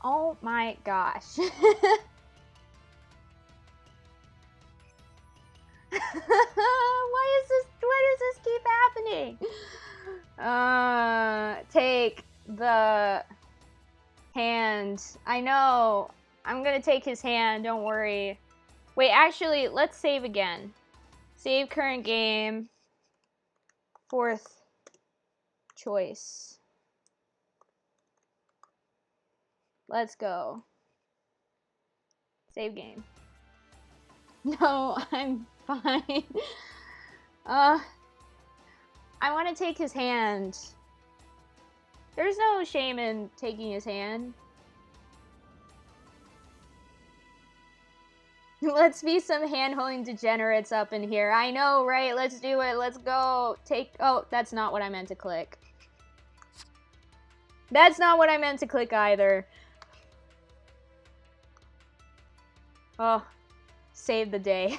Oh my gosh. Why does this keep happening? Take the hand. I know. I'm gonna take his hand, don't worry. Wait, actually, let's save again. Save current game. 4th choice. Let's go. Save game. No, I'm fine. I want to take his hand. There's no shame in taking his hand. Let's be some hand-holding degenerates up in here. I know, right? Let's do it. Let's go. Oh, that's not what I meant to click. That's not what I meant to click either. Oh, save the day.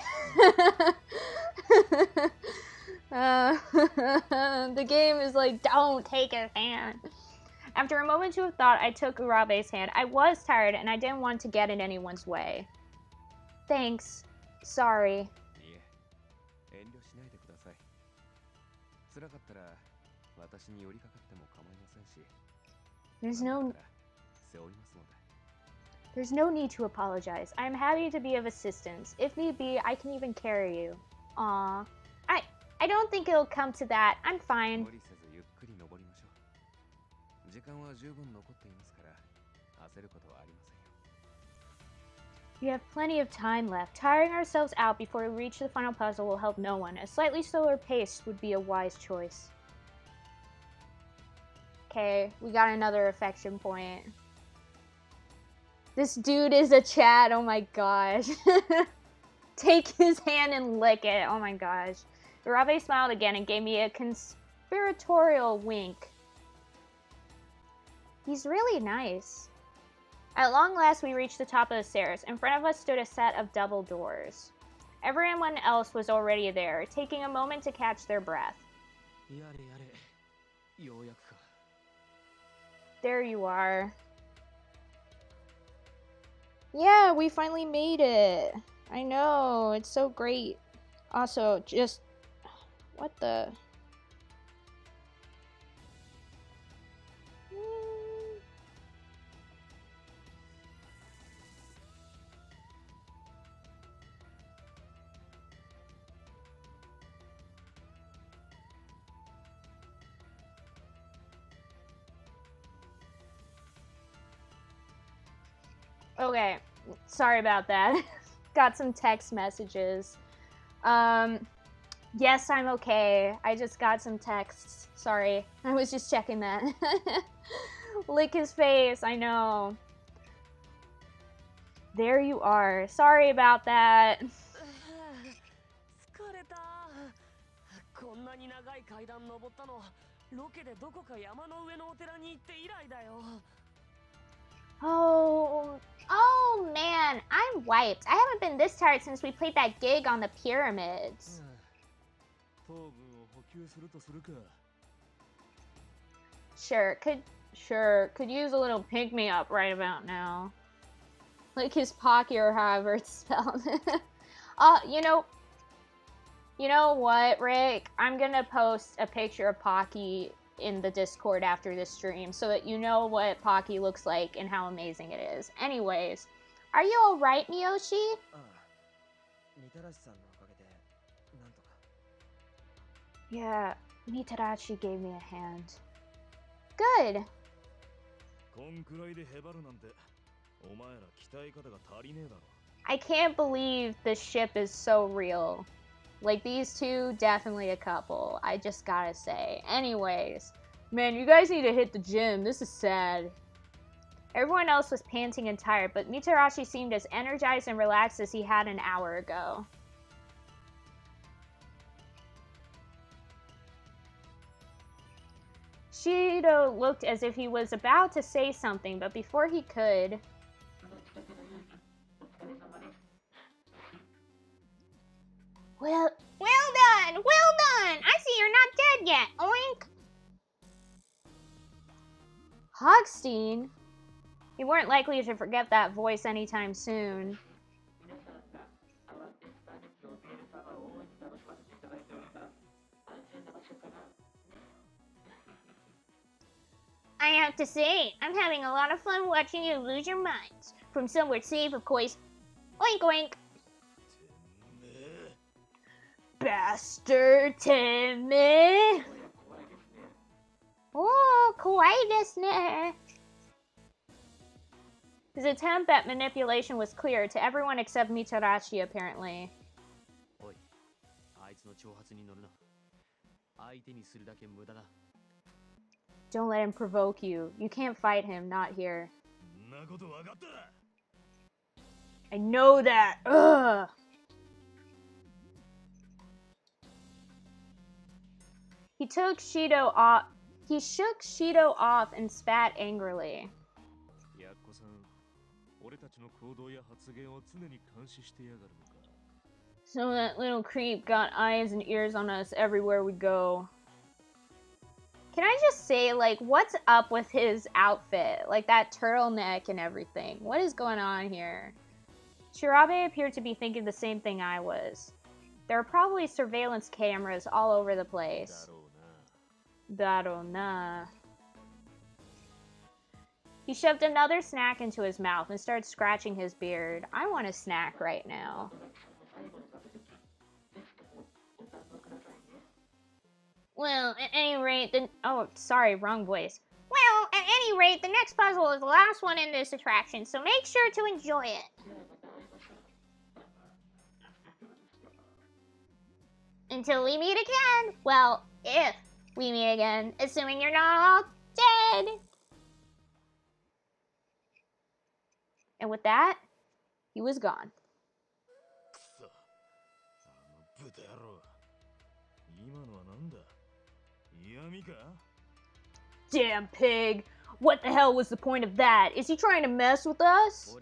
The game is like, don't take his hand. After a moment of thought, I took Urabe's hand. I was tired and I didn't want to get in anyone's way. Thanks. Sorry. There's no need to apologize. I'm happy to be of assistance. If need be, I can even carry you. Aw. I don't think it'll come to that. I'm fine. We have plenty of time left. Tiring ourselves out before we reach the final puzzle will help no one. A slightly slower pace would be a wise choice. Okay, we got another affection point. This dude is a Chad, oh my gosh. Take his hand and lick it, oh my gosh. Urabe smiled again and gave me a conspiratorial wink. He's really nice. At long last, we reached the top of the stairs. In front of us stood a set of double doors. Everyone else was already there, taking a moment to catch their breath. There you are. Yeah, we finally made it. I know, it's so great. Also, just... what the... Okay, sorry about that. Got some text messages. Yes, I'm okay. I just got some texts. Sorry. I was just checking that. Lick his face, I know. There you are. Sorry about that. Oh man, I'm wiped. I haven't been this tired since we played that gig on the pyramids. Could use a little pick-me-up right about now. Like his Pocky or however it's spelled. You know what, Rick? I'm gonna post a picture of Pocky in the Discord after this stream so that you know what Pocky looks like and how amazing it is. Anyways, are you alright, Miyoshi? Yeah, Mitarashi gave me a hand. Good. I can't believe the ship is so real. Like, these two, definitely a couple. I just gotta say. Anyways, man, you guys need to hit the gym. This is sad. Everyone else was panting and tired, but Mitarashi seemed as energized and relaxed as he had an hour ago. Shido looked as if he was about to say something, but before he could... Well done! Well done! I see you're not dead yet, oink! Hogstein? You weren't likely to forget that voice anytime soon. I have to say, I'm having a lot of fun watching you lose your minds. From somewhere safe, of course. Oink oink. Bastard Timmy. Oh, kawaii desu. His attempt at manipulation was clear to everyone except Mitarashi, apparently. Don't let him provoke you. You can't fight him, not here. I know that. Ugh. He shook Shido off and spat angrily. So that little creep got eyes and ears on us everywhere we go. Can I just say, like, what's up with his outfit? Like, that turtleneck and everything. What is going on here? Shirabe appeared to be thinking the same thing I was. There are probably surveillance cameras all over the place. Darona. He shoved another snack into his mouth and started scratching his beard. I want a snack right now. Well, at any rate, oh, sorry, wrong voice. Well, at any rate, the next puzzle is the last one in this attraction, so make sure to enjoy it. Until we meet again. Well, if we meet again, assuming you're not all dead. And with that, he was gone. Damn pig! What the hell was the point of that? Is he trying to mess with us?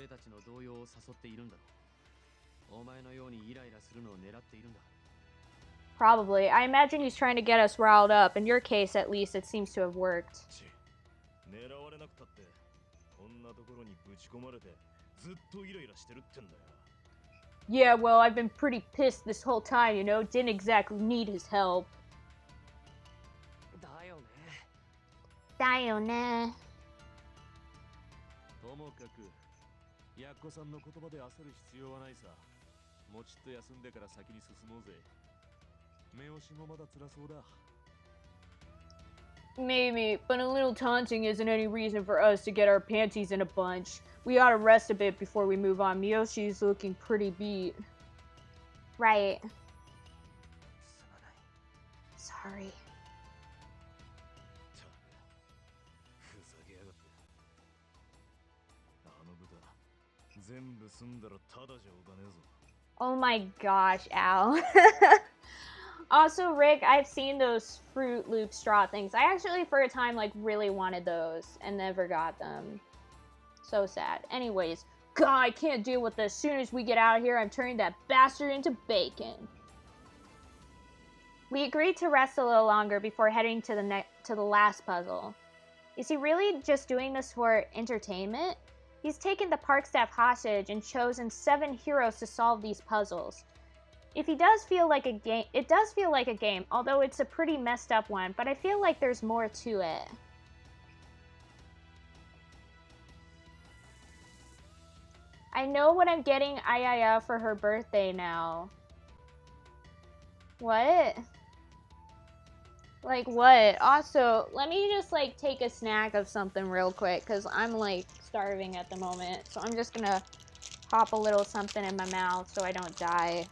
Probably. I imagine he's trying to get us riled up. In your case, at least, it seems to have worked. Yeah, well, I've been pretty pissed this whole time, you know? Didn't exactly need his help. Dayone. Maybe, but a little taunting isn't any reason for us to get our panties in a bunch. We ought to rest a bit before we move on. Miyoshi's looking pretty beat. Right. Sorry. Oh my gosh, Al. Also, Rick, I've seen those Fruit Loop straw things. I actually, for a time, like, really wanted those and never got them. So sad. Anyways, God, I can't deal with this. As soon as we get out of here, I'm turning that bastard into bacon. We agreed to rest a little longer before heading to the last puzzle. Is he really just doing this for entertainment? He's taken the park staff hostage and chosen 7 heroes to solve these puzzles. If he does feel like a game, it does feel like a game, although it's a pretty messed up one, but I feel like there's more to it. I know what I'm getting Ayaya for her birthday now. What? Like what? Also, let me just like take a snack of something real quick, because I'm like starving at the moment. So I'm just gonna pop a little something in my mouth so I don't die.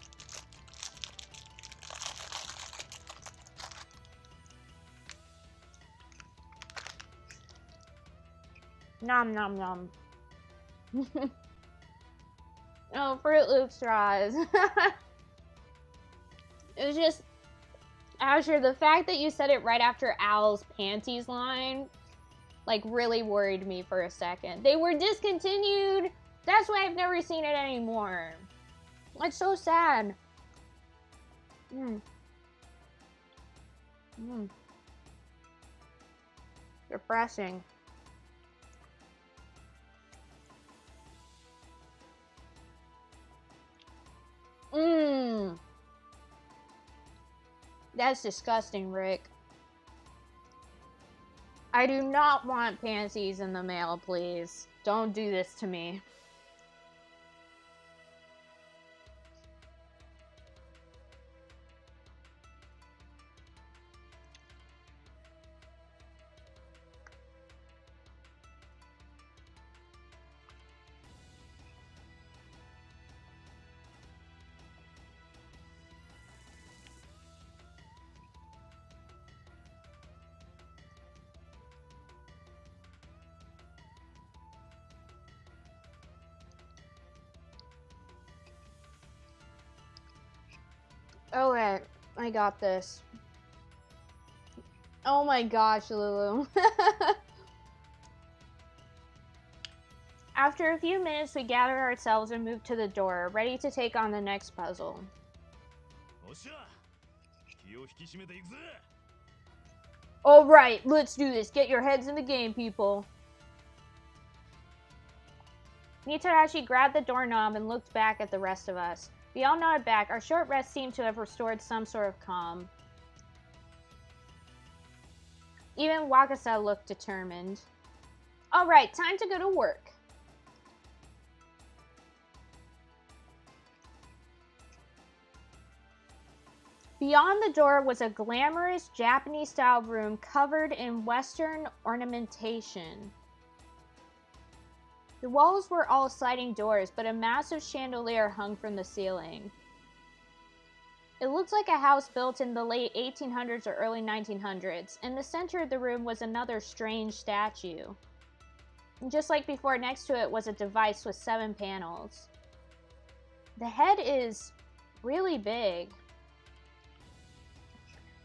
Nom nom nom. Oh, Fruit Loop straws. It was just, Asher, the fact that you said it right after Al's panties line, like, really worried me for a second. They were discontinued. That's why I've never seen it anymore. It's so sad. Depressing. That's disgusting, Rick. I do not want pansies in the mail, please. Don't do this to me. Okay, I got this. Oh my gosh, Lulu. After a few minutes, we gathered ourselves and moved to the door, ready to take on the next puzzle. Alright, let's do this. Get your heads in the game, people. Mitarashi grabbed the doorknob and looked back at the rest of us. We all nodded back. Our short rest seemed to have restored some sort of calm. Even Wakasa looked determined. Alright, time to go to work. Beyond the door was a glamorous Japanese-style room covered in Western ornamentation. The walls were all sliding doors, but a massive chandelier hung from the ceiling. It looked like a house built in the late 1800s or early 1900s. In the center of the room was another strange statue. And just like before, next to it was a device with 7 panels. The head is really big.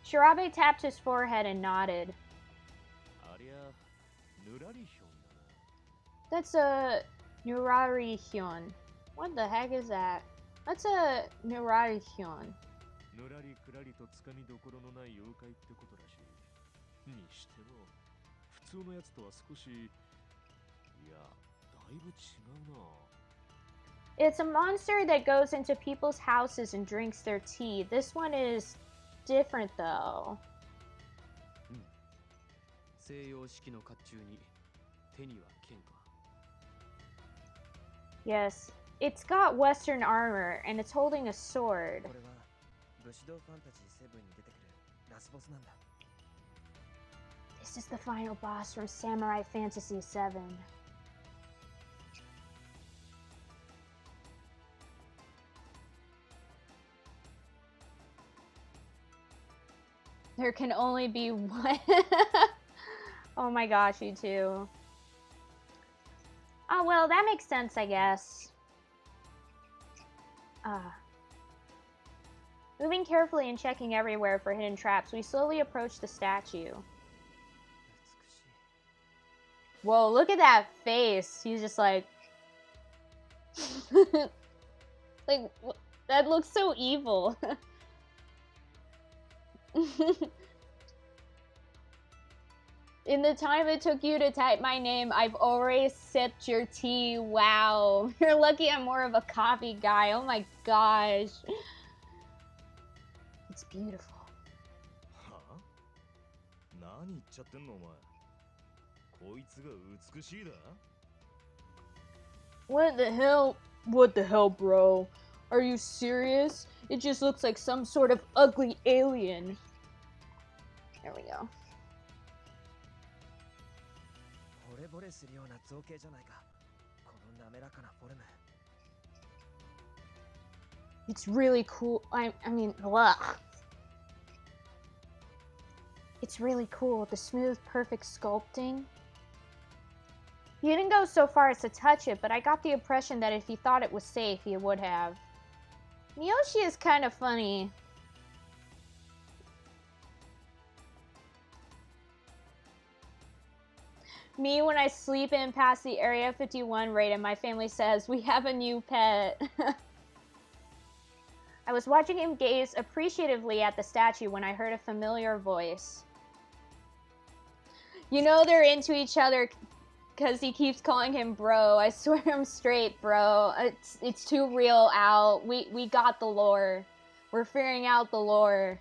Shirabe tapped his forehead and nodded. That's a Nurari-hyun. What the heck is that? That's a Nurari-hyun. It's a monster that goes into people's houses and drinks their tea. This one is different though. Yes, it's got Western armor and it's holding a sword. This is the final boss from Samurai Fantasy VII. There can only be one. Oh my gosh, you two. Oh, well, that makes sense, I guess. Moving carefully and checking everywhere for hidden traps, we slowly approach the statue. Whoa, look at that face. He's just like... like, that looks so evil. In the time it took you to type my name, I've already sipped your tea. Wow. You're lucky I'm more of a coffee guy. Oh my gosh. It's beautiful. Huh? What the hell? What the hell, bro? Are you serious? It just looks like some sort of ugly alien. There we go. It's really cool. I mean, blah. It's really cool. The smooth, perfect sculpting. He didn't go so far as to touch it, but I got the impression that if he thought it was safe, he would have. Miyoshi is kind of funny. Me when I sleep in past the Area 51 raid and my family says, we have a new pet. I was watching him gaze appreciatively at the statue when I heard a familiar voice. You know they're into each other because he keeps calling him bro. I swear I'm straight, bro. It's too real, Al. We got the lore. We're figuring out the lore.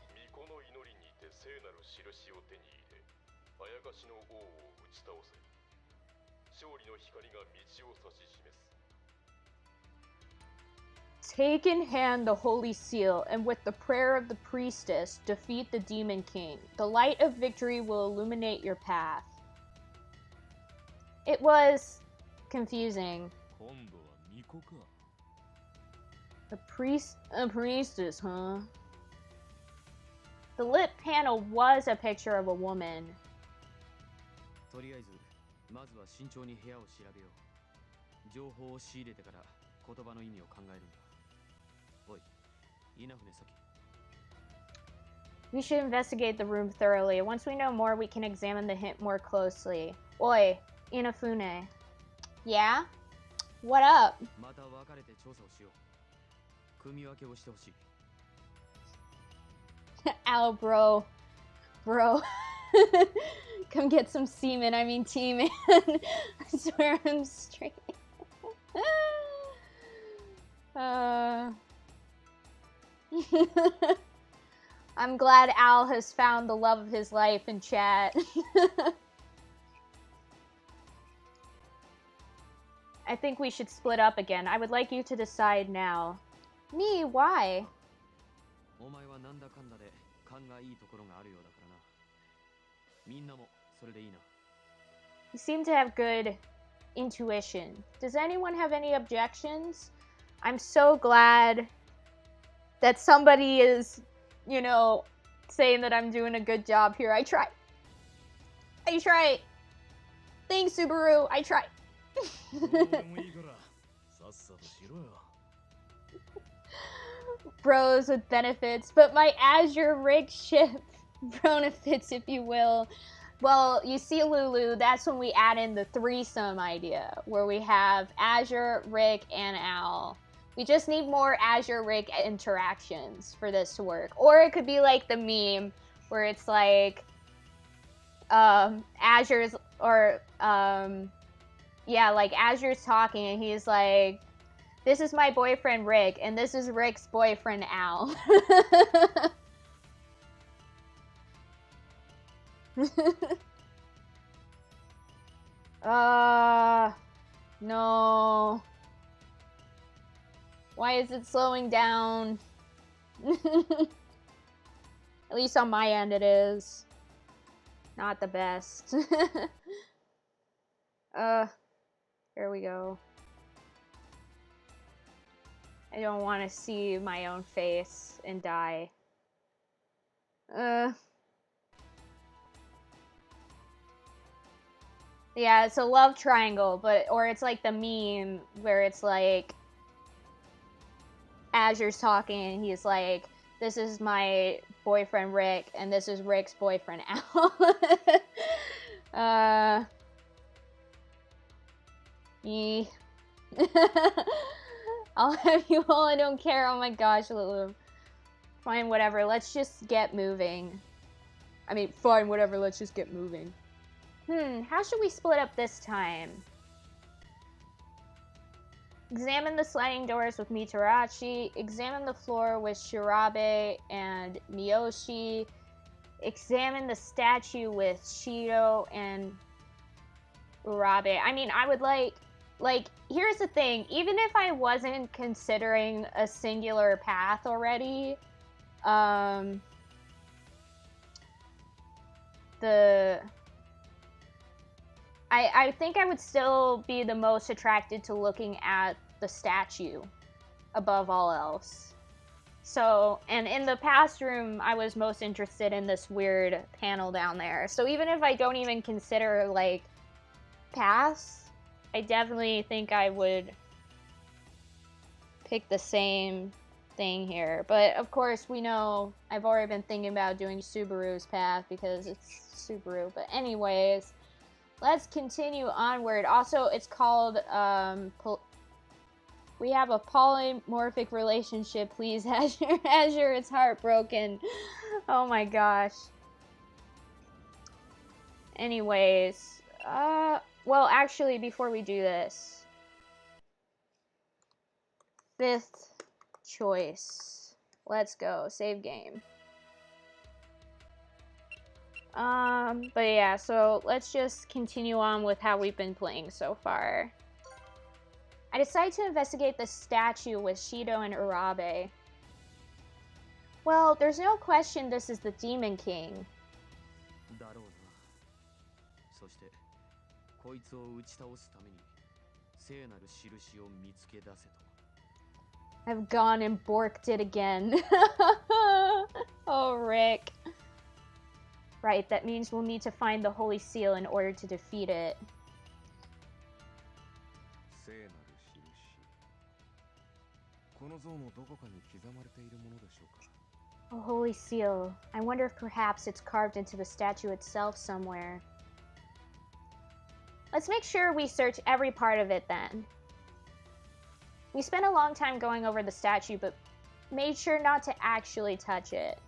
Take in hand the holy seal, and with the prayer of the priestess, defeat the demon king. The light of victory will illuminate your path. It was confusing. A priestess, huh? The lit panel was a picture of a woman. We should investigate the room thoroughly. Once we know more, we can examine the hint more closely. Oi, Inafune. Yeah? What up? Ow, bro. Bro. Come get some semen. I mean tea, man. I swear I'm straight. I'm glad Al has found the love of his life in chat. I think we should split up again. I would like you to decide now. Me? Why? You seem to have good intuition. Does anyone have any objections? I'm so glad that somebody is, you know, saying that I'm doing a good job here. I try. Thanks, Subaru. I try. Bros with benefits, but my Azure rig ship benefits, if you will. Well, you see, Lulu, that's when we add in the threesome idea, where we have Azure, Rick, and Al. We just need more Azure Rick interactions for this to work. Or it could be like the meme, where it's like, Azure's, or, yeah, like Azure's talking, and he's like, this is my boyfriend Rick, and this is Rick's boyfriend Al. No. Why is it slowing down? At least on my end it is. Not the best. Here we go. I don't want to see my own face and die. Yeah, it's a love triangle, but, or it's like the meme where it's like Azure's talking and he's like, this is my boyfriend Rick, and this is Rick's boyfriend Al. I'll have you all, I don't care. Oh my gosh, Lulu. Fine, whatever, let's just get moving. I mean, fine, whatever, let's just get moving. How should we split up this time? Examine the sliding doors with Mitarachi. Examine the floor with Shirabe and Miyoshi. Examine the statue with Shido and Urabe. I mean, I would like, here's the thing. Even if I wasn't considering a singular path already, I think I would still be the most attracted to looking at the statue above all else. So, and in the past room, I was most interested in this weird panel down there. So even if I don't even consider, like, paths, I definitely think I would pick the same thing here. But of course, we know I've already been thinking about doing Subaru's path because it's Subaru. But anyways, let's continue onward. Also, it's called, we have a polymorphic relationship, please, Azure. Azure, it's heartbroken. Oh my gosh. Anyways, well, actually, before we do this, fifth choice. Let's go. Save game. But yeah, so let's just continue on with how we've been playing so far. I decide to investigate the statue with Shido and Urabe. Well, there's no question this is the Demon King. I've gone and borked it again. Oh, Rick. Right, that means we'll need to find the Holy Seal in order to defeat it. A Holy Seal. I wonder if perhaps it's carved into the statue itself somewhere. Let's make sure we search every part of it then. We spent a long time going over the statue, but made sure not to actually touch it.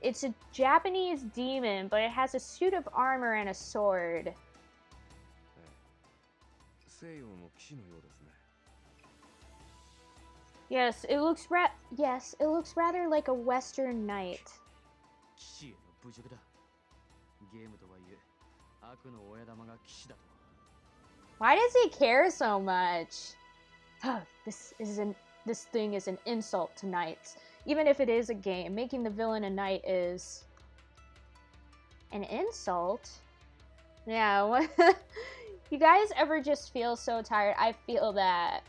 It's a Japanese demon, but it has a suit of armor and a sword. Yes, it looks rather like a Western knight. Why does he care so much? This thing is an insult to knights. Even if it is a game, making the villain a knight is an insult. Yeah. You guys ever just feel so tired? I feel that.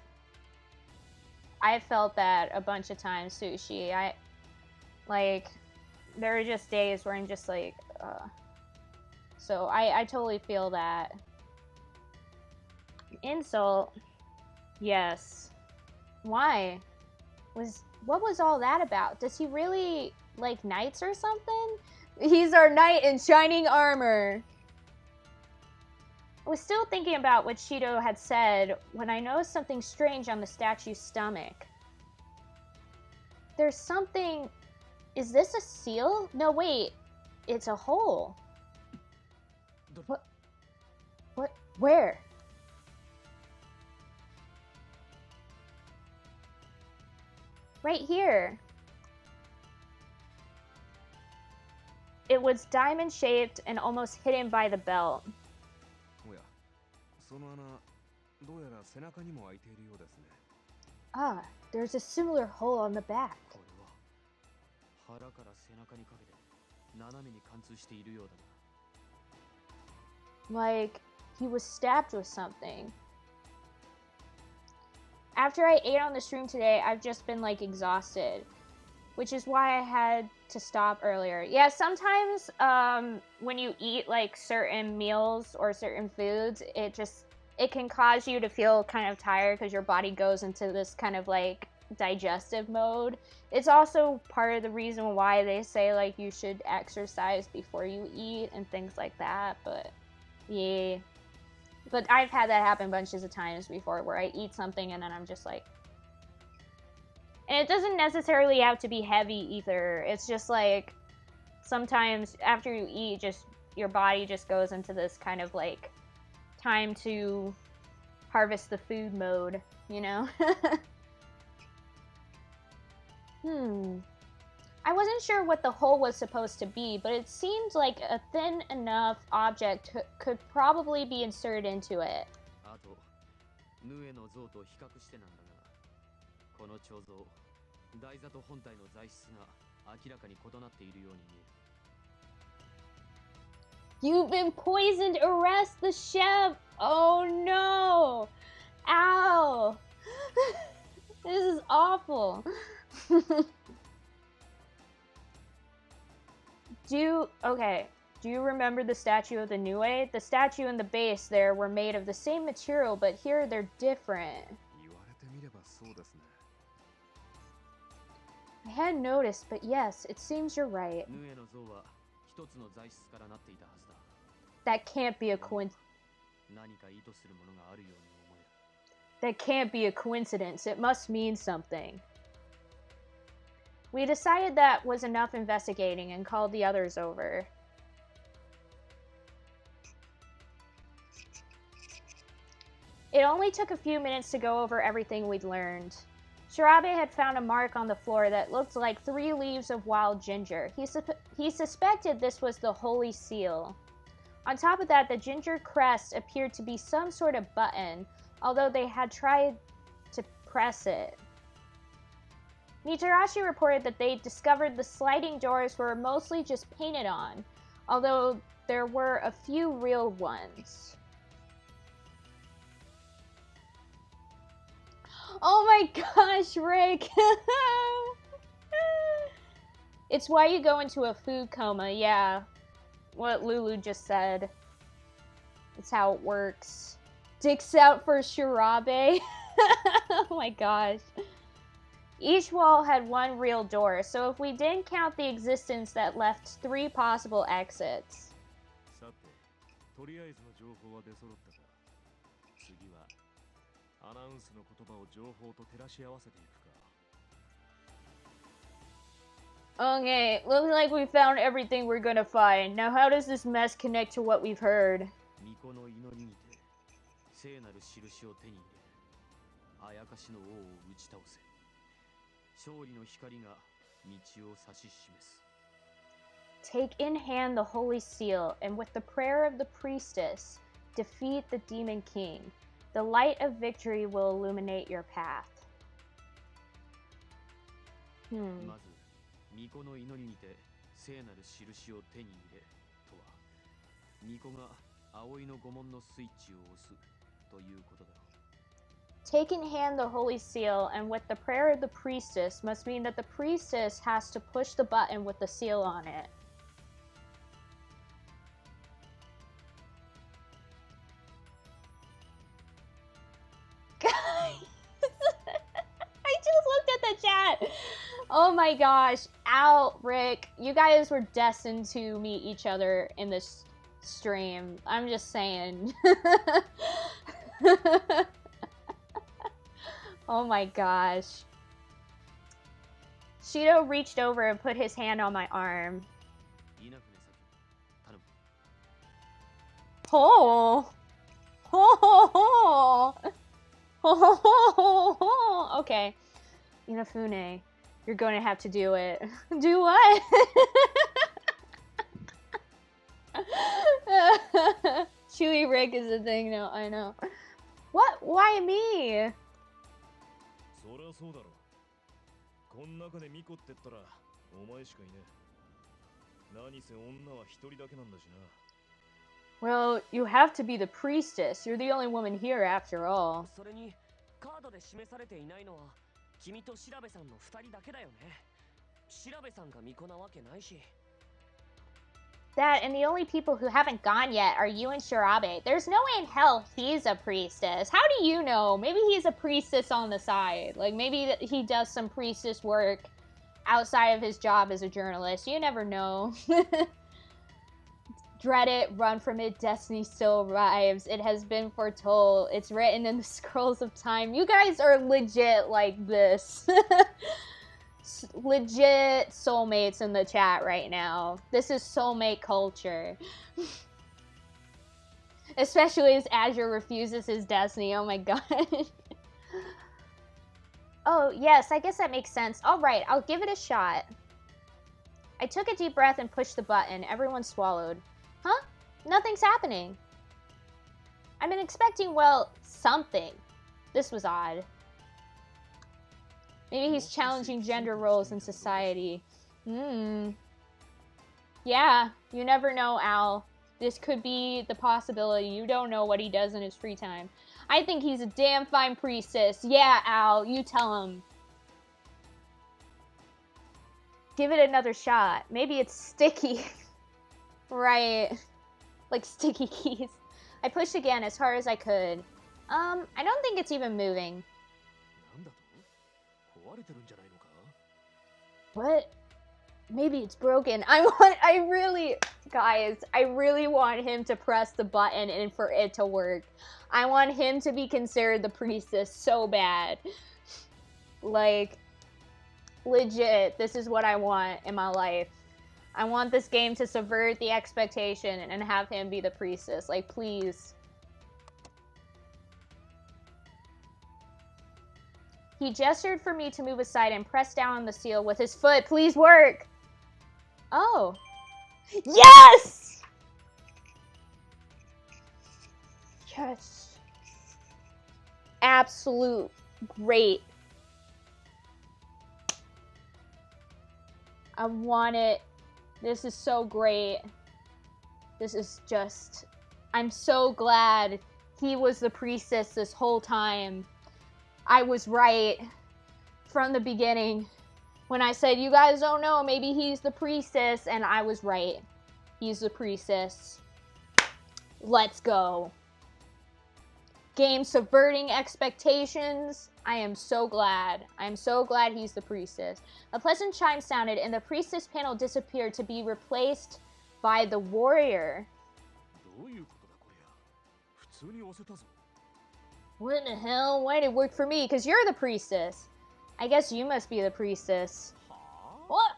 I felt that a bunch of times, Sushi. There are just days where I'm just like, So I totally feel that. Insult? Yes. Why? What was all that about? Does he really like knights or something? He's our knight in shining armor. I was still thinking about what Shido had said when I noticed something strange on the statue's stomach. There's something... Is this a seal? No, wait. It's a hole. What? Where? Right here. It was diamond-shaped and almost hidden by the belt. Ah, there's a similar hole on the back. Like, he was stabbed with something. After I ate on the stream today, I've just been, like, exhausted. Which is why I had to stop earlier. Yeah, sometimes, when you eat, like, certain meals or certain foods, it can cause you to feel kind of tired because your body goes into this kind of, like, digestive mode. It's also part of the reason why they say, like, you should exercise before you eat and things like that, but, yeah. But I've had that happen bunches of times before where I eat something and then I'm just like... And it doesn't necessarily have to be heavy either. It's just like, sometimes after you eat, just your body just goes into this kind of like time to harvest the food mode, you know? I wasn't sure what the hole was supposed to be, but it seemed like a thin enough object could probably be inserted into it. You've been poisoned! Arrest the chef! Oh no! Ow! This is awful. Do you remember the statue of the Nue? The statue and the base there were made of the same material, but here they're different. I hadn't noticed, but yes, it seems you're right. That can't be a coincidence. That can't be a coincidence. It must mean something. We decided that was enough investigating and called the others over. It It only took a few minutes to go over everything we'd learned. Shirabe had found a mark on the floor that looked like 3 leaves of wild ginger. He suspected this was the Holy Seal. On top of that, the ginger crest appeared to be some sort of button, although they had tried to press it. Mitarashi reported that they discovered the sliding doors were mostly just painted on, although there were a few real ones. Oh my gosh, Rick! It's why you go into a food coma, yeah. What Lulu just said. It's how it works. Dicks out for Shirabe. Oh my gosh. Each wall had 1 real door, so if we didn't count the existence, that left 3 possible exits. Okay, looks like we found everything we're gonna find. Now how does this mess connect to what we've heard? Take in hand the Holy Seal, and with the prayer of the priestess, defeat the Demon King. The light of victory will illuminate your path. 巫女の祈りにて聖なる印を手に入れとは巫女が葵の御門のスイッチを押すということだろう。Take in hand the Holy Seal, and with the prayer of the priestess must mean that the priestess has to push the button with the seal on it. I just looked at the chat. Oh my gosh, Al, Rick, you guys were destined to meet each other in this stream. I'm just saying. Oh my gosh. Shido reached over and put his hand on my arm. Oh. Okay. Inafune, you're going to have to do it. Do what? Chewy Rick is a thing now, I know. What? Why me? Well, you have to be the priestess. You're the only woman here after all. That, and the only people who haven't gone yet are you and Shirabe. There's no way in hell he's a priestess. How do you know? Maybe he's a priestess on the side. Like, maybe he does some priestess work outside of his job as a journalist. You never know. Dread it, run from it, destiny still arrives. It has been foretold. It's written in the scrolls of time. You guys are legit like this. Legit soulmates in the chat right now. This is soulmate culture. Especially as Azure refuses his destiny. Oh my god. Oh, yes, I guess that makes sense. Alright, I'll give it a shot. I took a deep breath and pushed the button. Everyone swallowed. Huh? Nothing's happening. I've been expecting, well, something. This was odd. Maybe he's challenging gender roles in society. Yeah, you never know, Al. This could be the possibility. You don't know what he does in his free time. I think he's a damn fine priestess. Yeah, Al, you tell him. Give it another shot. Maybe it's sticky. Right. Like sticky keys. I pushed again as hard as I could. I don't think it's even moving. What? Maybe it's broken. I really want him to press the button and for it to work. I want him to be considered the priestess so bad. Like, legit, this is what I want in my life. I want this game to subvert the expectation and have him be the priestess. Like, please. He gestured for me to move aside and pressed down on the seal with his foot. Please work! Oh. Yes! Yes. Absolute great. I want it. This is so great. This is just... I'm so glad he was the priestess this whole time. I was right from the beginning. When I said, you guys don't know, maybe he's the priestess, and I was right. He's the priestess. Let's go. Game subverting expectations. I am so glad. I am so glad he's the priestess. A pleasant chime sounded, and the priestess panel disappeared to be replaced by the warrior. What in the hell? Why did it work for me? Because you're the priestess. I guess you must be the priestess. What?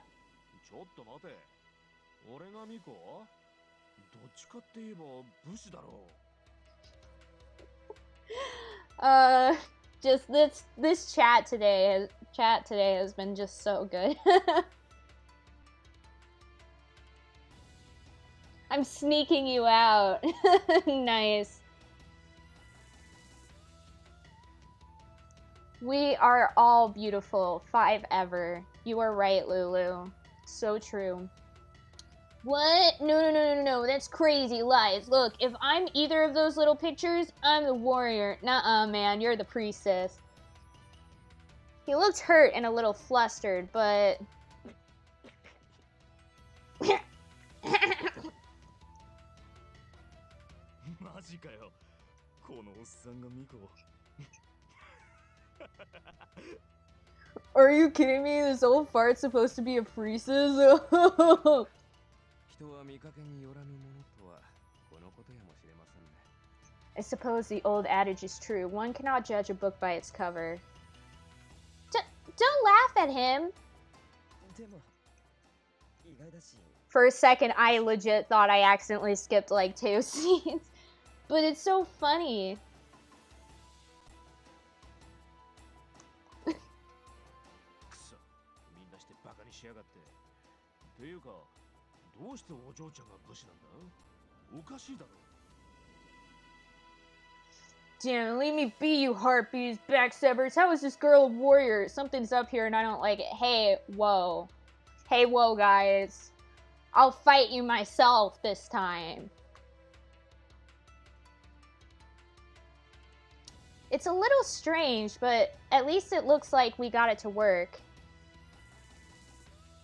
Just this chat today has been just so good. I'm sneaking you out. Nice. We are all beautiful. 5 ever. You are right, Lulu. So true. What? No. That's crazy lies. Look, if I'm either of those little pictures, I'm the warrior. Nuh-uh, man. You're the priestess. He looked hurt and a little flustered, but... Are you kidding me? This old fart's supposed to be a priestess? I suppose the old adage is true. One cannot judge a book by its cover. Don't laugh at him! For a second, I legit thought I accidentally skipped like 2 scenes. But it's so funny. Damn, leave me be, you harpies, backstabbers. How is this girl a warrior? Something's up here and I don't like it. Hey, whoa. Hey, whoa, guys. I'll fight you myself this time. It's a little strange, but at least it looks like we got it to work.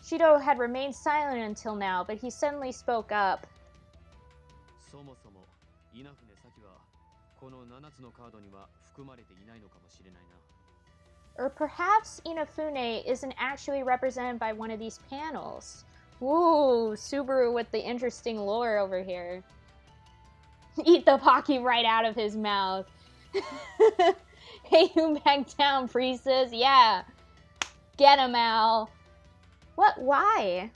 Shido had remained silent until now, but he suddenly spoke up. Or perhaps Inafune isn't actually represented by one of these panels. Ooh, Subaru with the interesting lore over here. Eat the Pocky right out of his mouth. Hey, you back down, priestess. Yeah. Get him, Al. What? Why?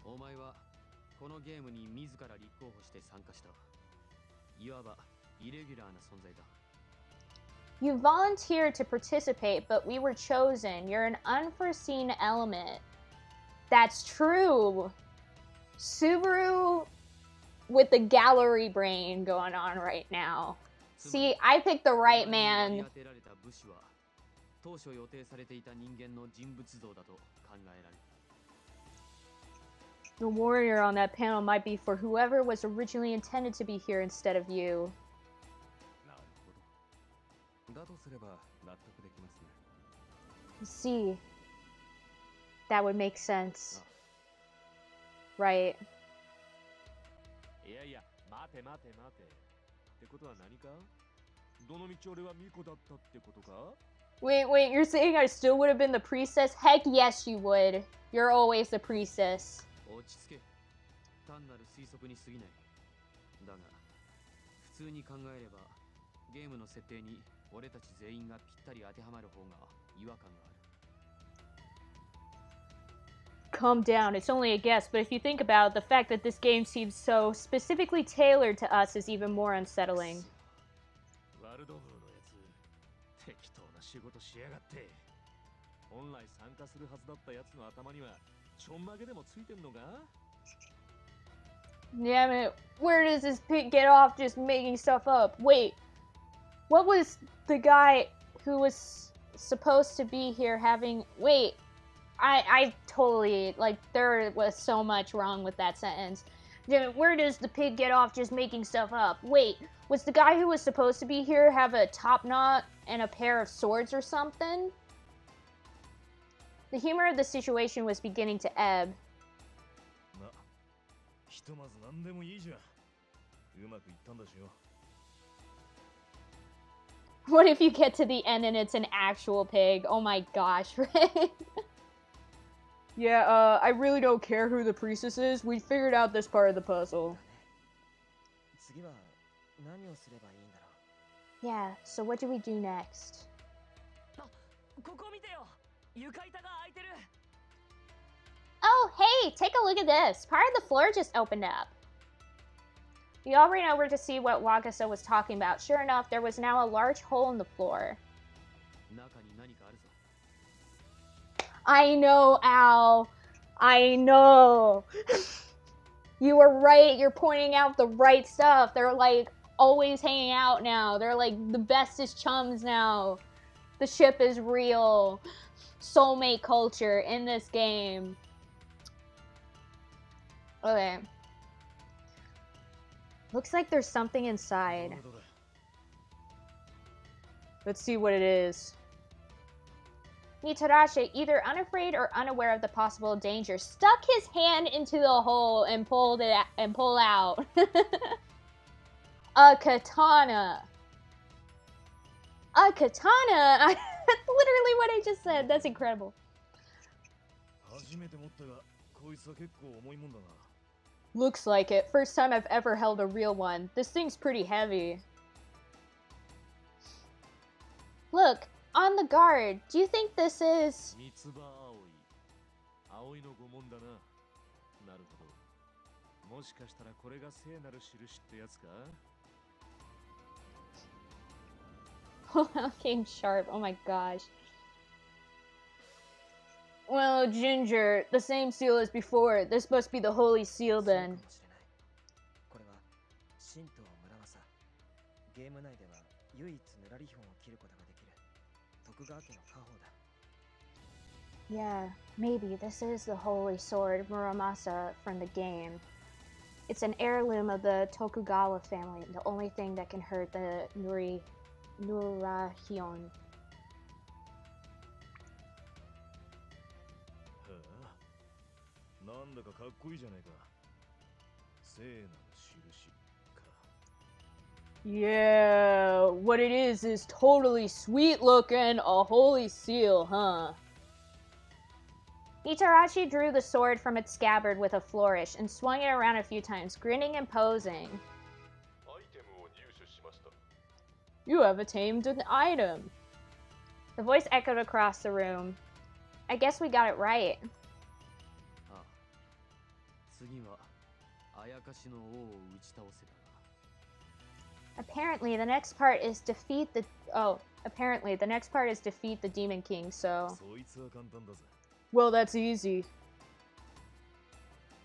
You volunteered to participate, but we were chosen. You're an unforeseen element. That's true. Subaru with the gallery brain going on right now. See, I picked the right man. The warrior on that panel might be for whoever was originally intended to be here instead of you. See, that would make sense. Right. Wait, you're saying I still would have been the priestess? Heck yes you would. You're always the priestess. Calm down, it's only a guess, but if you think about it, the fact that this game seems so specifically tailored to us is even more unsettling. Damn it, where does this pig get off just making stuff up? Wait, what was the guy who was supposed to be here having... Wait, I totally, like, there was so much wrong with that sentence. Where does the pig get off just making stuff up? Wait, was the guy who was supposed to be here have a top knot and a pair of swords or something? The humor of the situation was beginning to ebb. What if you get to the end and it's an actual pig? Oh my gosh, right? Yeah, I really don't care who the priestess is. We figured out this part of the puzzle. Yeah, so what do we do next? Oh, hey, take a look at this. Part of the floor just opened up. We all ran over to see what Wakasa was talking about. Sure enough, there was now a large hole in the floor. I know, Al. I know. You were right. You're pointing out the right stuff. They're like always hanging out now. They're like the bestest chums now. The ship is real. Soulmate culture in this game. Okay. Looks like there's something inside. Let's see what it is. Mitarashi, either unafraid or unaware of the possible danger, stuck his hand into the hole and pulled out a katana. A katana. That's literally what I just said. That's incredible. Looks like it. First time I've ever held a real one. This thing's pretty heavy. Look, on the guard. Do you think this is... Game sharp. Oh my gosh. Well, Ginger, the same seal as before. This must be the holy seal then. Yeah, maybe this is the holy sword Muramasa from the game. It's an heirloom of the Tokugawa family, the only thing that can hurt the Nurahion. Yeah, what it is totally sweet looking, a holy seal, huh? Mitarashi drew the sword from its scabbard with a flourish and swung it around a few times, grinning and posing. You have attained an item. The voice echoed across the room. I guess we got it right. Apparently, the next part is defeat the... Oh, apparently, the next part is defeat the Demon King, so... Well, that's easy.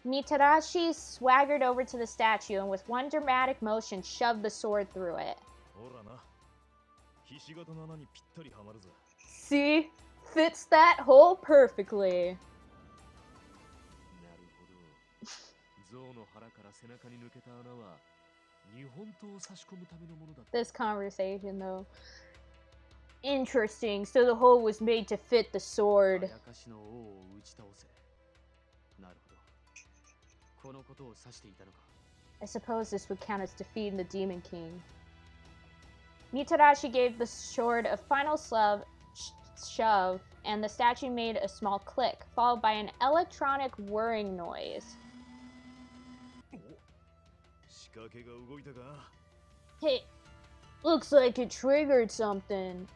Mitarashi swaggered over to the statue and with one dramatic motion shoved the sword through it. See? Fits that hole perfectly. This conversation, though. Interesting. So the hole was made to fit the sword. I suppose this would count as defeating the Demon King. Mitarashi gave the sword a final shove, and the statue made a small click, followed by an electronic whirring noise. Hey, looks like it triggered something.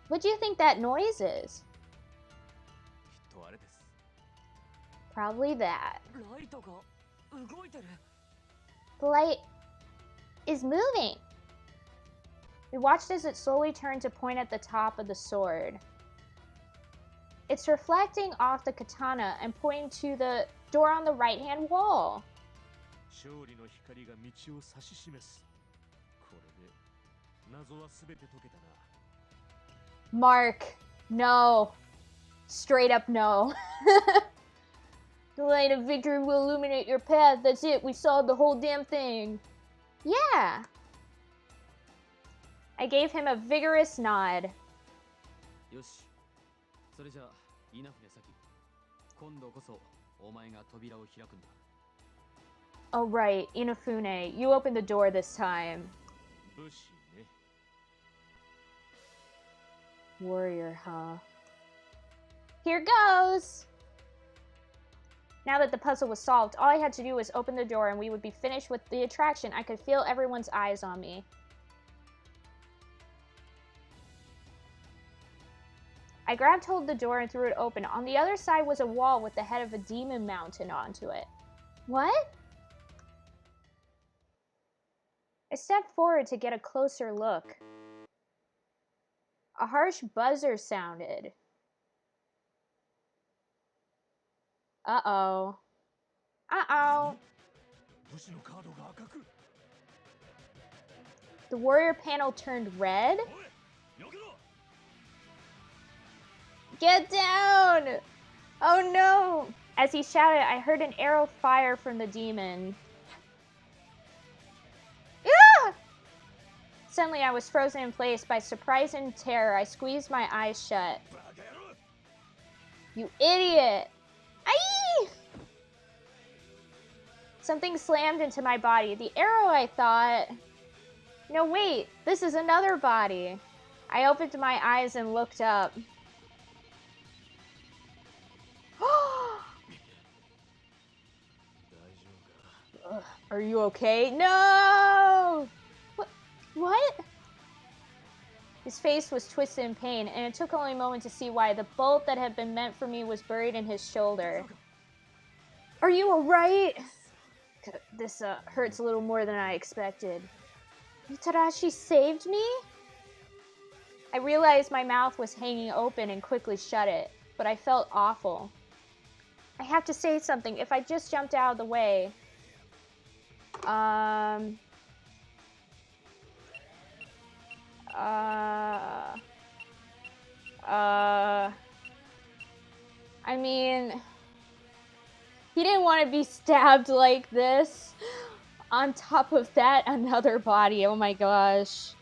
What do you think that noise is? Probably that. The light is moving. We watched as it slowly turned to point at the top of the sword. It's reflecting off the katana and pointing to the door on the right-hand wall. Mark, no. Straight up no. The light of victory will illuminate your path. That's it. We solved the whole damn thing. Yeah. I gave him a vigorous nod. Oh right, Inafune, you open the door this time. Warrior, huh? Here goes! Now that the puzzle was solved, all I had to do was open the door and we would be finished with the attraction. I could feel everyone's eyes on me. I grabbed hold of the door and threw it open. On the other side was a wall with the head of a demon mounted onto it. What? I stepped forward to get a closer look. A harsh buzzer sounded. Uh-oh. Uh-oh. The warrior panel turned red? Get down! Oh no! As he shouted, I heard an arrow fire from the demon. Ah! Suddenly, I was frozen in place by surprise and terror. I squeezed my eyes shut. You idiot! Aye! Something slammed into my body. The arrow, I thought. No, wait. This is another body. I opened my eyes and looked up. Are you okay? No! What? His face was twisted in pain, and it took only a moment to see why. The bolt that had been meant for me was buried in his shoulder. Are you alright? This hurts a little more than I expected. Mitarashi saved me? I realized my mouth was hanging open and quickly shut it, but I felt awful. I have to say something. If I just jumped out of the way... I mean, he didn't want to be stabbed like this. On top of that, another body. Oh my gosh.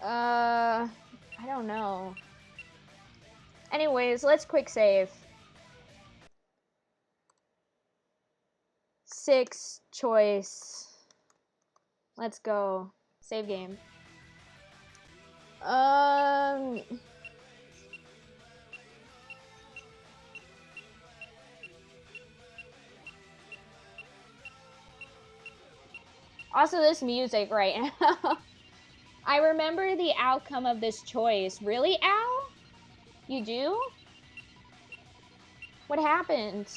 I don't know. Anyways, let's quick save. 6 choice. Let's go. Save game. Also, this music right now. I remember the outcome of this choice. Really, Al? You do? What happened?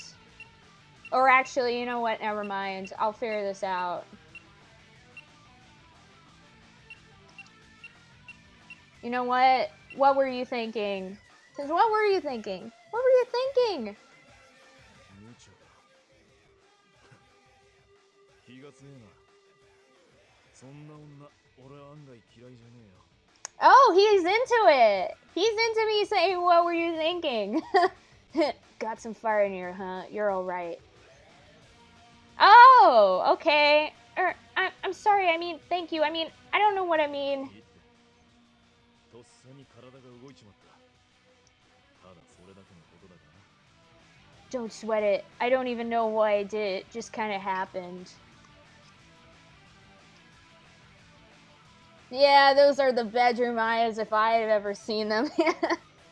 Or actually, you know what? Never mind. I'll figure this out. You know what? What were you thinking? Because what were you thinking? What were you thinking? Oh, he's into it. He's into me saying, what were you thinking? Got some fire in here, huh? You're all right. Oh, okay. I'm sorry. I mean, thank you. I mean, I don't know what I mean. Don't sweat it. I don't even know why I did it. It just kind of happened. Yeah, those are the bedroom eyes if I had ever seen them.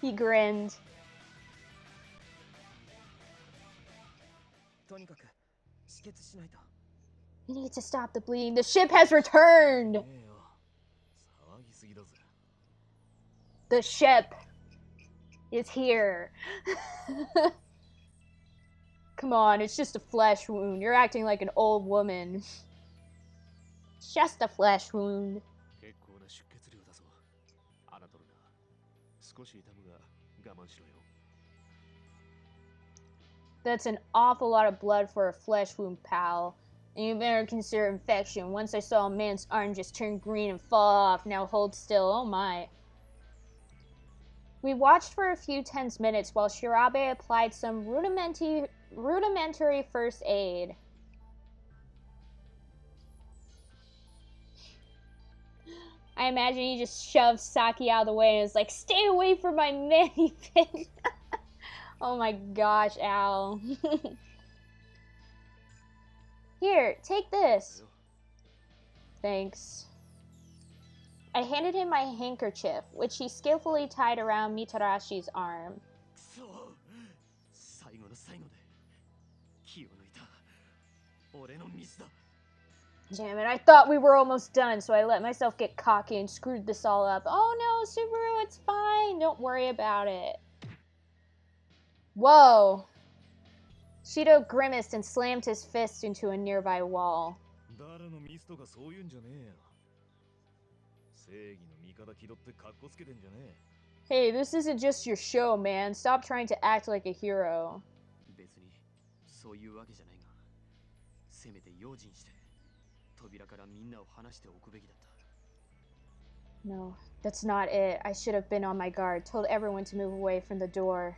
He grinned. We need to stop the bleeding. The ship has returned! The ship is here. Come on, it's just a flesh wound. You're acting like an old woman. Just a flesh wound. That's an awful lot of blood for a flesh wound, pal. And you better consider infection. Once I saw a man's arm just turn green and fall off. Now hold still. Oh my. We watched for a few tense minutes while Shirabe applied some rudimentary first aid. I imagine he just shoved Saki out of the way and is like, stay away from my mani-pin. Oh my gosh, Al. Here, take this. Thanks. I handed him my handkerchief, which he skillfully tied around Mitarashi's arm. Damn it, I thought we were almost done, so I let myself get cocky and screwed this all up. Oh no, Subaru, it's fine. Don't worry about it. Whoa. Shido grimaced and slammed his fist into a nearby wall. Hey, this isn't just your show, man. Stop trying to act like a hero. No, that's not it. I should have been on my guard. Told everyone to move away from the door.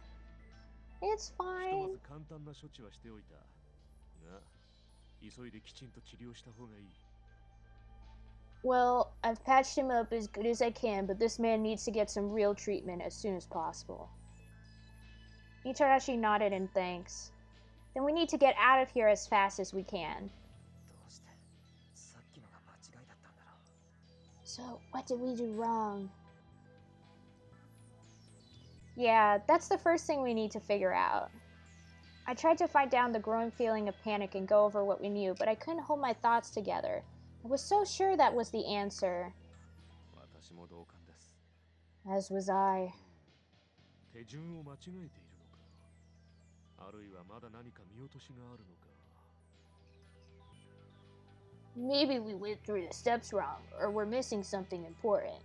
It's fine. Well, I've patched him up as good as I can, but this man needs to get some real treatment as soon as possible. Mitarashi nodded in thanks. Then we need to get out of here as fast as we can. So, what did we do wrong? Yeah, that's the first thing we need to figure out. I tried to fight down the growing feeling of panic and go over what we knew, but I couldn't hold my thoughts together. I was so sure that was the answer. As was I. Maybe we went through the steps wrong, or we're missing something important.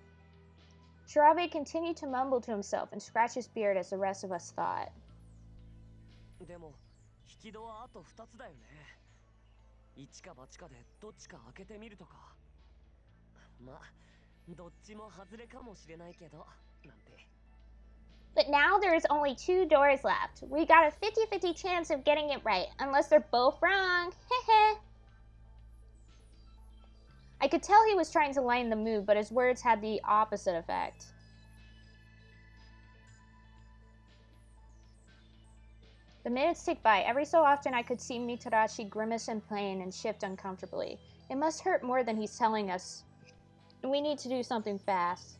Shirabe continued to mumble to himself and scratch his beard as the rest of us thought. But now there's only 2 doors left. We got a 50-50 chance of getting it right, unless they're both wrong. Heh. I could tell he was trying to lighten the mood, but his words had the opposite effect. The minutes ticked by. Every so often I could see Mitarashi grimace in pain and shift uncomfortably. It must hurt more than he's telling us. We need to do something fast.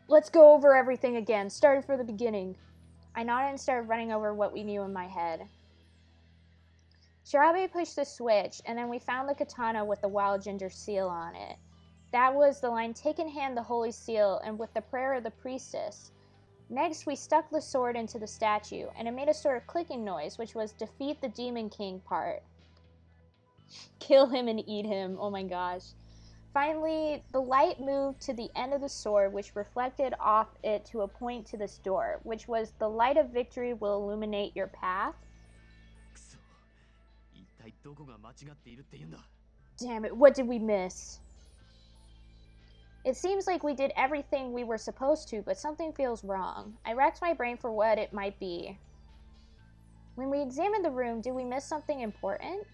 Let's go over everything again, starting from the beginning. I nodded and started running over what we knew in my head. Shirabe pushed the switch, and then we found the katana with the wild ginger seal on it. That was the line, "Take in hand the holy seal, and with the prayer of the priestess." Next, we stuck the sword into the statue, and it made a sort of clicking noise, which was defeat the Demon King part. Kill him and eat him, oh my gosh. Finally, the light moved to the end of the sword, which reflected off it to a point to this door, which was, "The light of victory will illuminate your path." Damn it, what did we miss? It seems like we did everything we were supposed to, but something feels wrong. I racked my brain for what it might be. When we examined the room, did we miss something important?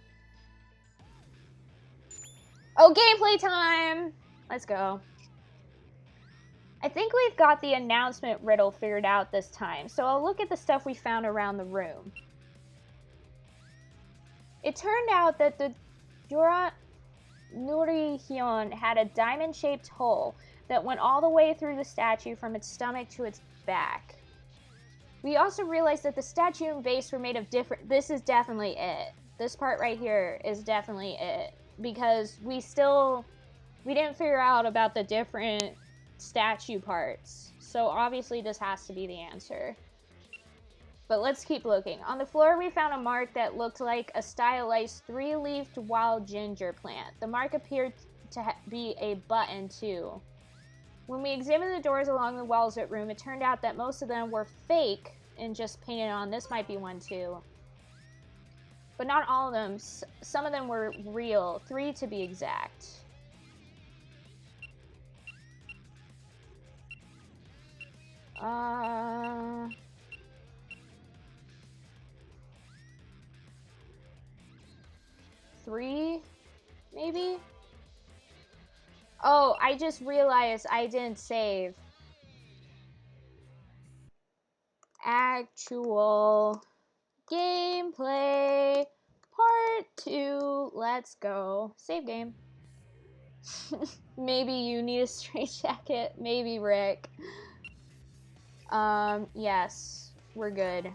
Oh, gameplay time! Let's go. I think we've got the announcement riddle figured out this time, so I'll look at the stuff we found around the room. It turned out that the Jura Nurihion had a diamond-shaped hole that went all the way through the statue from its stomach to its back. We also realized that the statue and base were made of different... This is definitely it. This part right here is definitely it. Because we didn't figure out about the different statue parts. So obviously this has to be the answer. But let's keep looking. On the floor, we found a mark that looked like a stylized 3-leafed wild ginger plant. The mark appeared to be a button, too. When we examined the doors along the walls of the room, it turned out that most of them were fake and just painted on. This might be one, too. But not all of them. Some of them were real. 3 to be exact. Three, maybe? Oh, I just realized I didn't save. Actual gameplay part 2. Let's go. Save game. Maybe you need a straight jacket. Maybe Rick. Yes. We're good.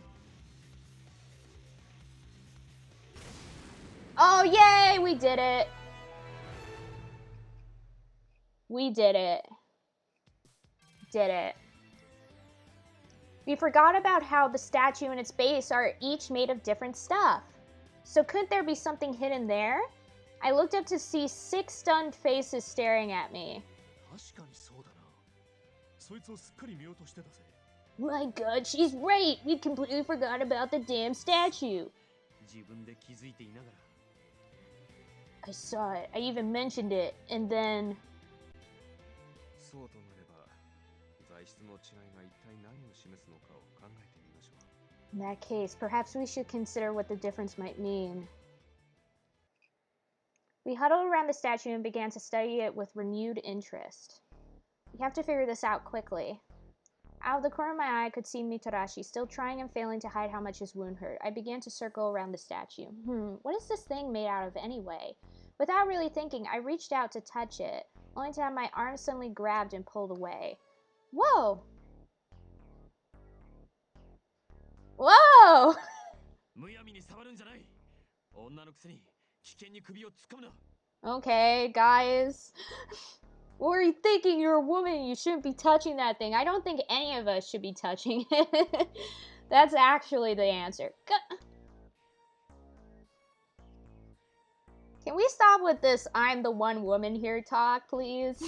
Oh, yay! We did it. We did it. Did it. We forgot about how the statue and its base are each made of different stuff. So couldn't there be something hidden there? I looked up to see 6 stunned faces staring at me. My god, she's right! We completely forgot about the damn statue. I saw it. I even mentioned it, and then... In that case, perhaps we should consider what the difference might mean. We huddled around the statue and began to study it with renewed interest. We have to figure this out quickly. Out of the corner of my eye, I could see Mitarashi, still trying and failing to hide how much his wound hurt. I began to circle around the statue. What is this thing made out of anyway? Without really thinking, I reached out to touch it, only to have my arm suddenly grabbed and pulled away. Whoa! Whoa! Okay, guys. What were you thinking? You're a woman. You shouldn't be touching that thing. I don't think any of us should be touching it. That's actually the answer. Can we stop with this I'm the one woman here talk, please?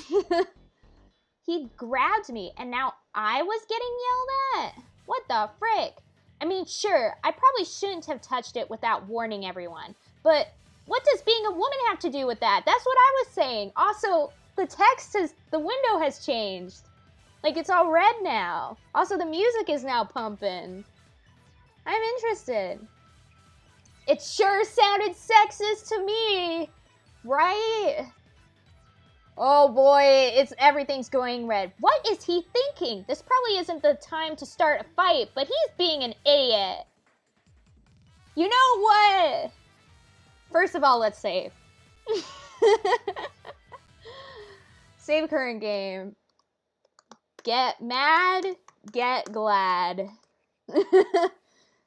He grabbed me, and now I was getting yelled at? What the frick? I mean, sure, I probably shouldn't have touched it without warning everyone. But what does being a woman have to do with that? That's what I was saying. Also, the window has changed. Like, it's all red now. Also, the music is now pumping. I'm interested. It sure sounded sexist to me, right? Oh boy, everything's going red. What is he thinking? This probably isn't the time to start a fight, but he's being an idiot. You know what? First of all, let's save. Save current game. Get mad, get glad.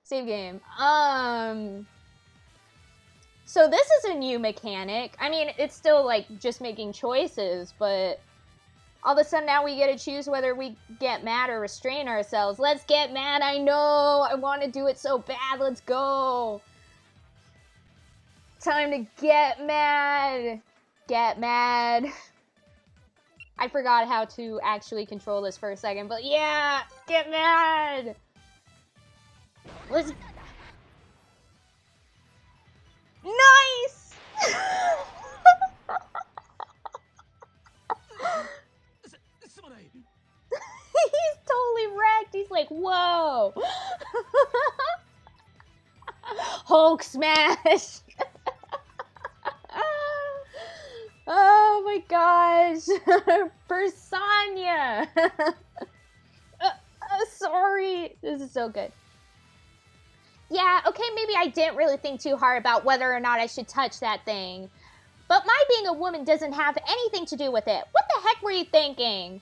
Save game. So this is a new mechanic. I mean, it's still like just making choices, but all of a sudden now we get to choose whether we get mad or restrain ourselves. Let's get mad, I know. I want to do it so bad. Let's go. Time to get mad. Get mad. I forgot how to actually control this for a second, but yeah, get mad. Let's... Nice! He's totally wrecked. He's like, whoa. Hulk smash. Oh my gosh. Persania. Sorry. This is so good. Yeah, okay, maybe I didn't really think too hard about whether or not I should touch that thing. But my being a woman doesn't have anything to do with it. What the heck were you thinking?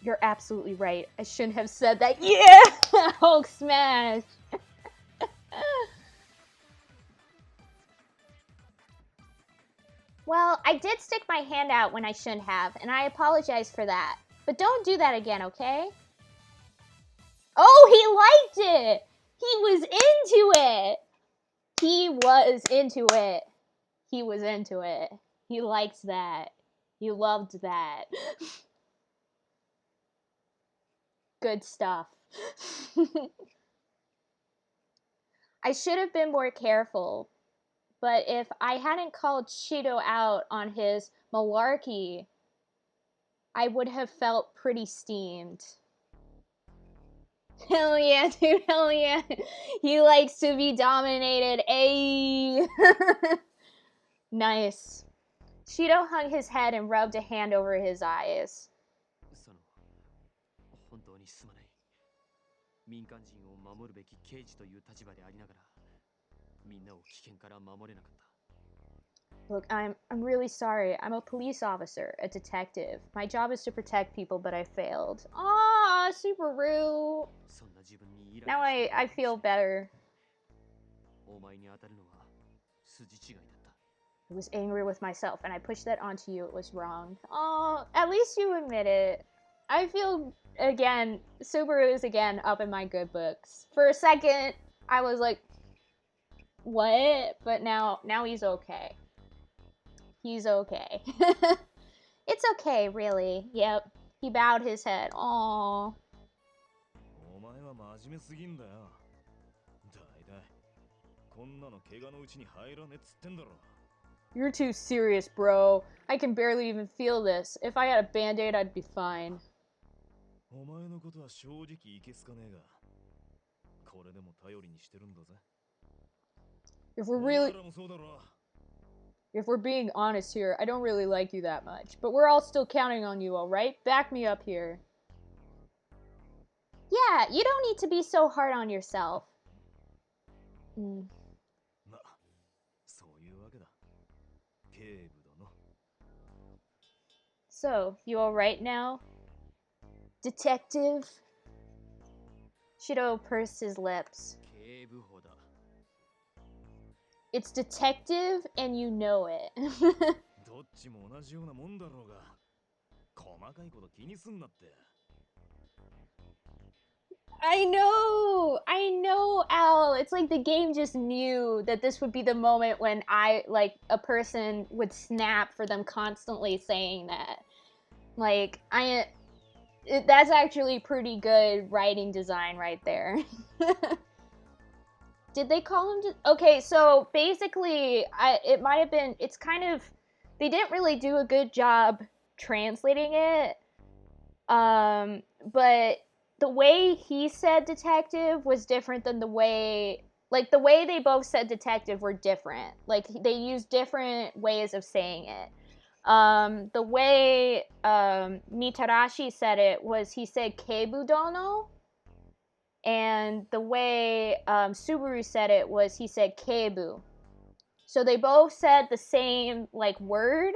You're absolutely right. I shouldn't have said that. Yeah! Hulk smash! Well, I did stick my hand out when I shouldn't have, and I apologize for that. But don't do that again, okay? Oh, he liked it! He was into it! He was into it. He was into it. He liked that. He loved that. Good stuff. I should have been more careful, but if I hadn't called Shido out on his malarkey, I would have felt pretty steamed. Hell yeah, dude, hell yeah. He likes to be dominated. Ayy. Nice. Shido hung his head and rubbed a hand over his eyes. 本当にすまない。民間人を守るべき刑事という立場でありながら、みんなを危険から守れなかった。 Look, I'm really sorry. I'm a police officer, a detective. My job is to protect people, but I failed. Aw, Subaru. Now I feel better. I was angry with myself, and I pushed that onto you. It was wrong. Oh, at least you admit it. I feel, again, Subaru is again up in my good books. For a second, I was like, what? But now he's okay. He's okay. It's okay, really. Yep. He bowed his head. Aww. You're too serious, bro. I can barely even feel this. If I had a band-aid, I'd be fine. If we're being honest here, I don't really like you that much. But we're all still counting on you, alright? Back me up here. Yeah, you don't need to be so hard on yourself. So, you alright now? Detective? Shido pursed his lips. It's detective, and you know it. I know, Al. It's like the game just knew that this would be the moment when a person would snap for them constantly saying that. Like, that's actually pretty good writing design right there. Did they call him? Okay, so basically, it might have been. It's kind of, they didn't really do a good job translating it. But the way he said detective was different than the way they both said detective were different. Like, they used different ways of saying it. The way Mitarashi said it was, he said Keibudono. And the way Subaru said it was, he said Keibu. So they both said the same, like, word,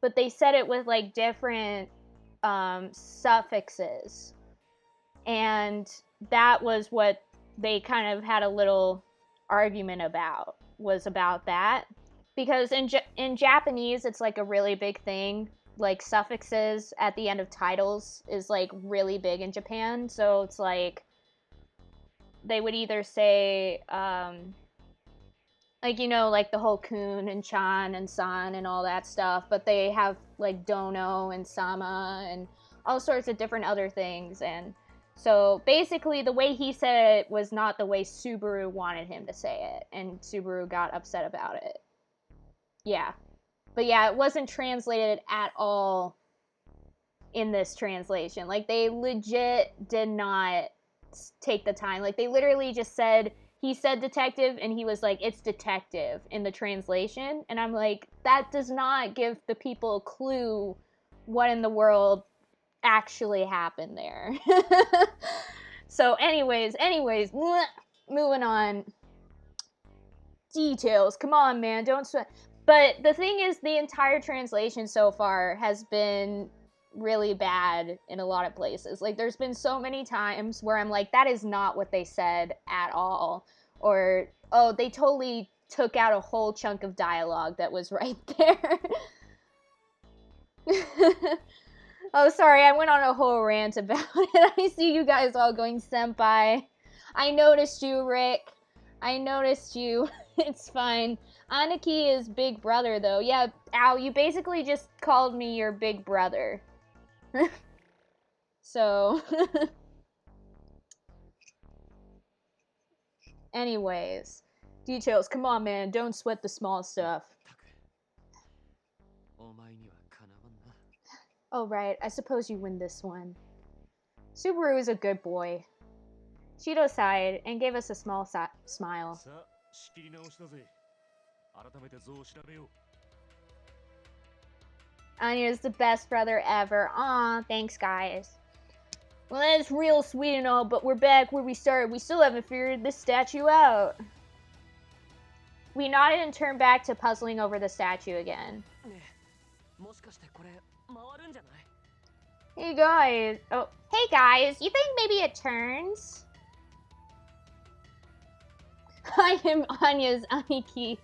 but they said it with, like, different suffixes. And that was what they kind of had a little argument about, was about that. Because in Japanese, it's, like, a really big thing. Like, suffixes at the end of titles is, like, really big in Japan. So it's, like, they would either say, like, you know, like the whole kun and chan and san and all that stuff, but they have, like, dono and sama and all sorts of different other things. And so basically the way he said it was not the way Subaru wanted him to say it, and Subaru got upset about it. Yeah. But yeah, it wasn't translated at all in this translation. Like, they legit did not take the time. Like, they literally just said, he said detective, and he was like, it's detective in the translation. And I'm like, that does not give the people a clue what in the world actually happened there. So anyways, moving on. Details, come on, man, don't sweat. But the thing is, the entire translation so far has been really bad in a lot of places. Like, there's been so many times where I'm like, that is not what they said at all. Or, oh, they totally took out a whole chunk of dialogue that was right there. Oh, sorry, I went on a whole rant about it. I see you guys all going senpai. I noticed you, Rick. I noticed you. It's fine. Aniki is big brother, though. Yeah, Al, you basically just called me your big brother. So... Anyways. Details. Come on, man. Don't sweat the small stuff. Oh, right. I suppose you win this one. Subaru is a good boy. Shido sighed and gave us a small smile. Anya is the best brother ever. Aw, thanks, guys. Well, that's real sweet and all, but we're back where we started. We still haven't figured this statue out. We nodded and turned back to puzzling over the statue again. Hey guys. Oh, hey guys. You think maybe it turns? I am Anya's Aniki.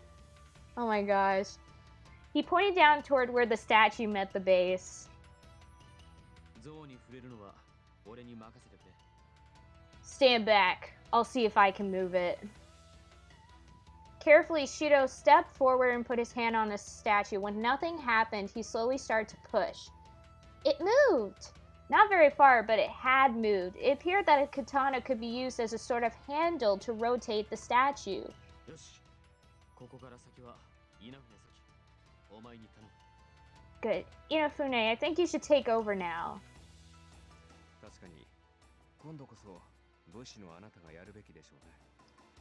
Oh my gosh. He pointed down toward where the statue met the base. Stand back. I'll see if I can move it. Carefully, Shido stepped forward and put his hand on the statue. When nothing happened, he slowly started to push. It moved! Not very far, but it had moved. It appeared that a katana could be used as a sort of handle to rotate the statue. Good. Inafune, I think you should take over now.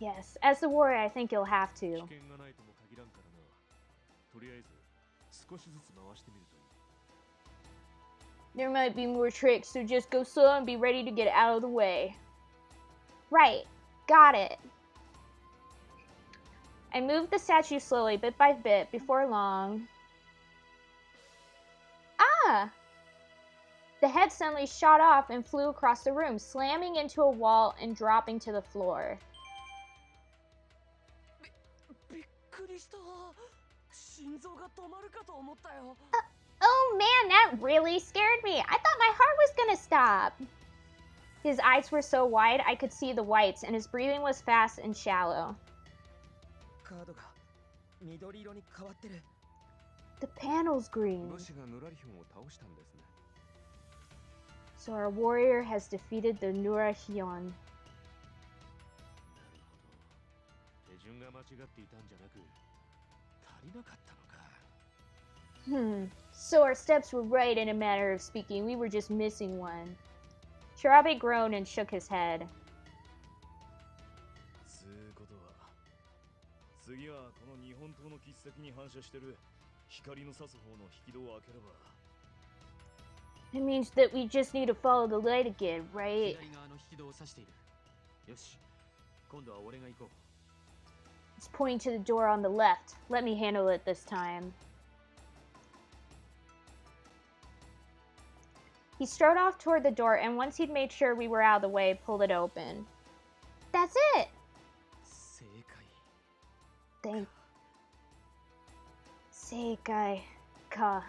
Yes, as the warrior, I think you'll have to. There might be more tricks, so just go slow and be ready to get out of the way. Right. Got it. I moved the statue slowly, bit by bit, before long... Ah! The head suddenly shot off and flew across the room, slamming into a wall and dropping to the floor. Oh man, that really scared me. I thought my heart was gonna stop. His eyes were so wide I could see the whites, and his breathing was fast and shallow. The panel's green. So our warrior has defeated the Nurahion. So our steps were right in a manner of speaking. We were just missing one. Shirabe groaned and shook his head. It means that we just need to follow the light again, right? It's pointing to the door on the left. Let me handle it this time. He strode off toward the door, and once he'd made sure we were out of the way, pulled it open. That's it! Seikai. Ka.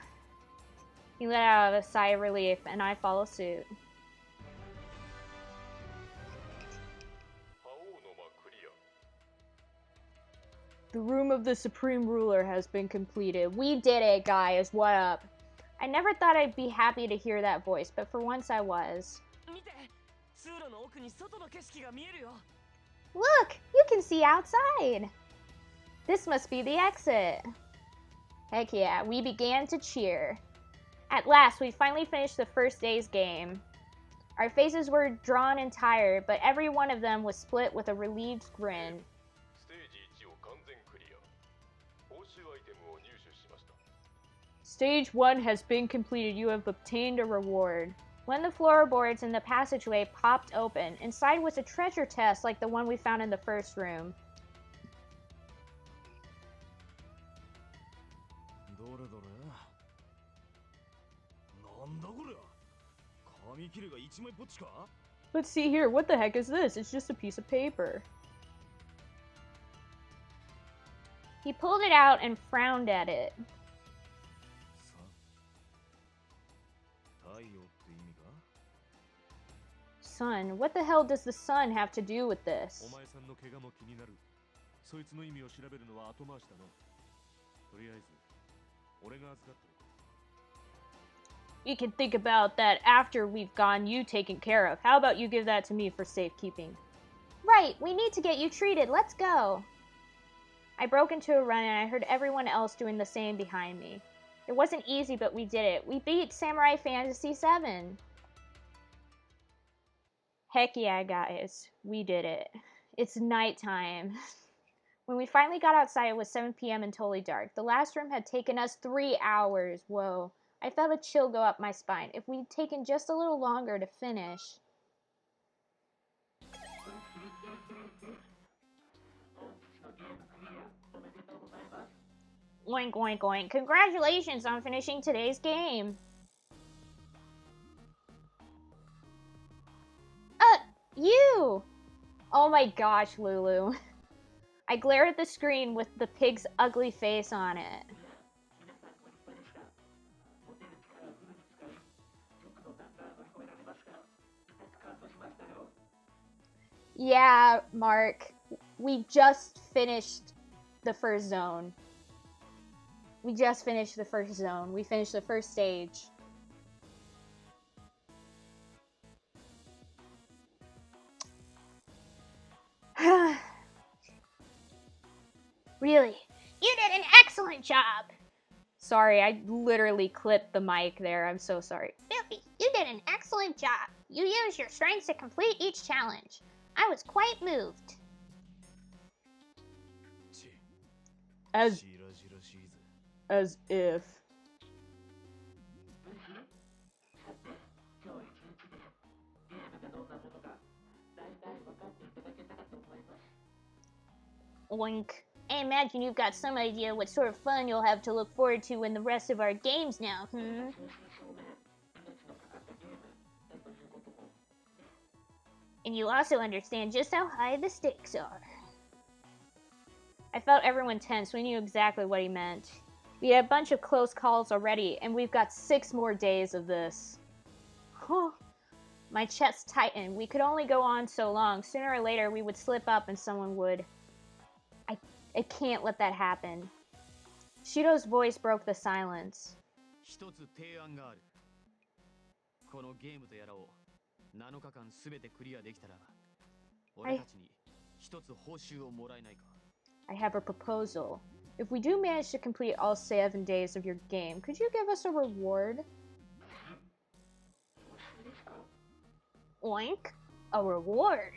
He let out a sigh of relief, and I follow suit. The room of the Supreme Ruler has been completed. We did it, guys. What up? I never thought I'd be happy to hear that voice, but for once I was. Look! You can see outside! This must be the exit. Heck yeah, we began to cheer. At last, we finally finished the first day's game. Our faces were drawn and tired, but every one of them was split with a relieved grin. Stage 1 has been completed. You have obtained a reward. When the floorboards in the passageway popped open, inside was a treasure chest like the one we found in the first room. Let's see here. What the heck is this? It's just a piece of paper. He pulled it out and frowned at it. Sun? What the hell does the sun have to do with this? We can think about that after we've gotten you taken care of. How about you give that to me for safekeeping? Right, we need to get you treated. Let's go. I broke into a run and I heard everyone else doing the same behind me. It wasn't easy, but we did it. We beat Samurai Fantasy 7. Heck yeah, guys. We did it. It's nighttime. When we finally got outside, it was 7 p.m. and totally dark. The last room had taken us 3 hours. Whoa. I felt a chill go up my spine. If we'd taken just a little longer to finish. Oink, oink, oink. Congratulations on finishing today's game. You! Oh my gosh, Lulu. I glare at the screen with the pig's ugly face on it. Yeah, Mark. We just finished the first zone. We finished the first stage. Really? You did an excellent job! Sorry, I literally clipped the mic there. I'm so sorry. Really, you did an excellent job. You used your strengths to complete each challenge. I was quite moved. As if. Oink. I imagine you've got some idea what sort of fun you'll have to look forward to in the rest of our games now, And you also understand just how high the stakes are. I felt everyone tense. We knew exactly what he meant. We had a bunch of close calls already, and we've got 6 more days of this. My chest tightened. We could only go on so long. Sooner or later, we would slip up and someone would. I can't let that happen. Shido's voice broke the silence. I have a proposal. If we do manage to complete all 7 days of your game, could you give us a reward? Oink. A reward.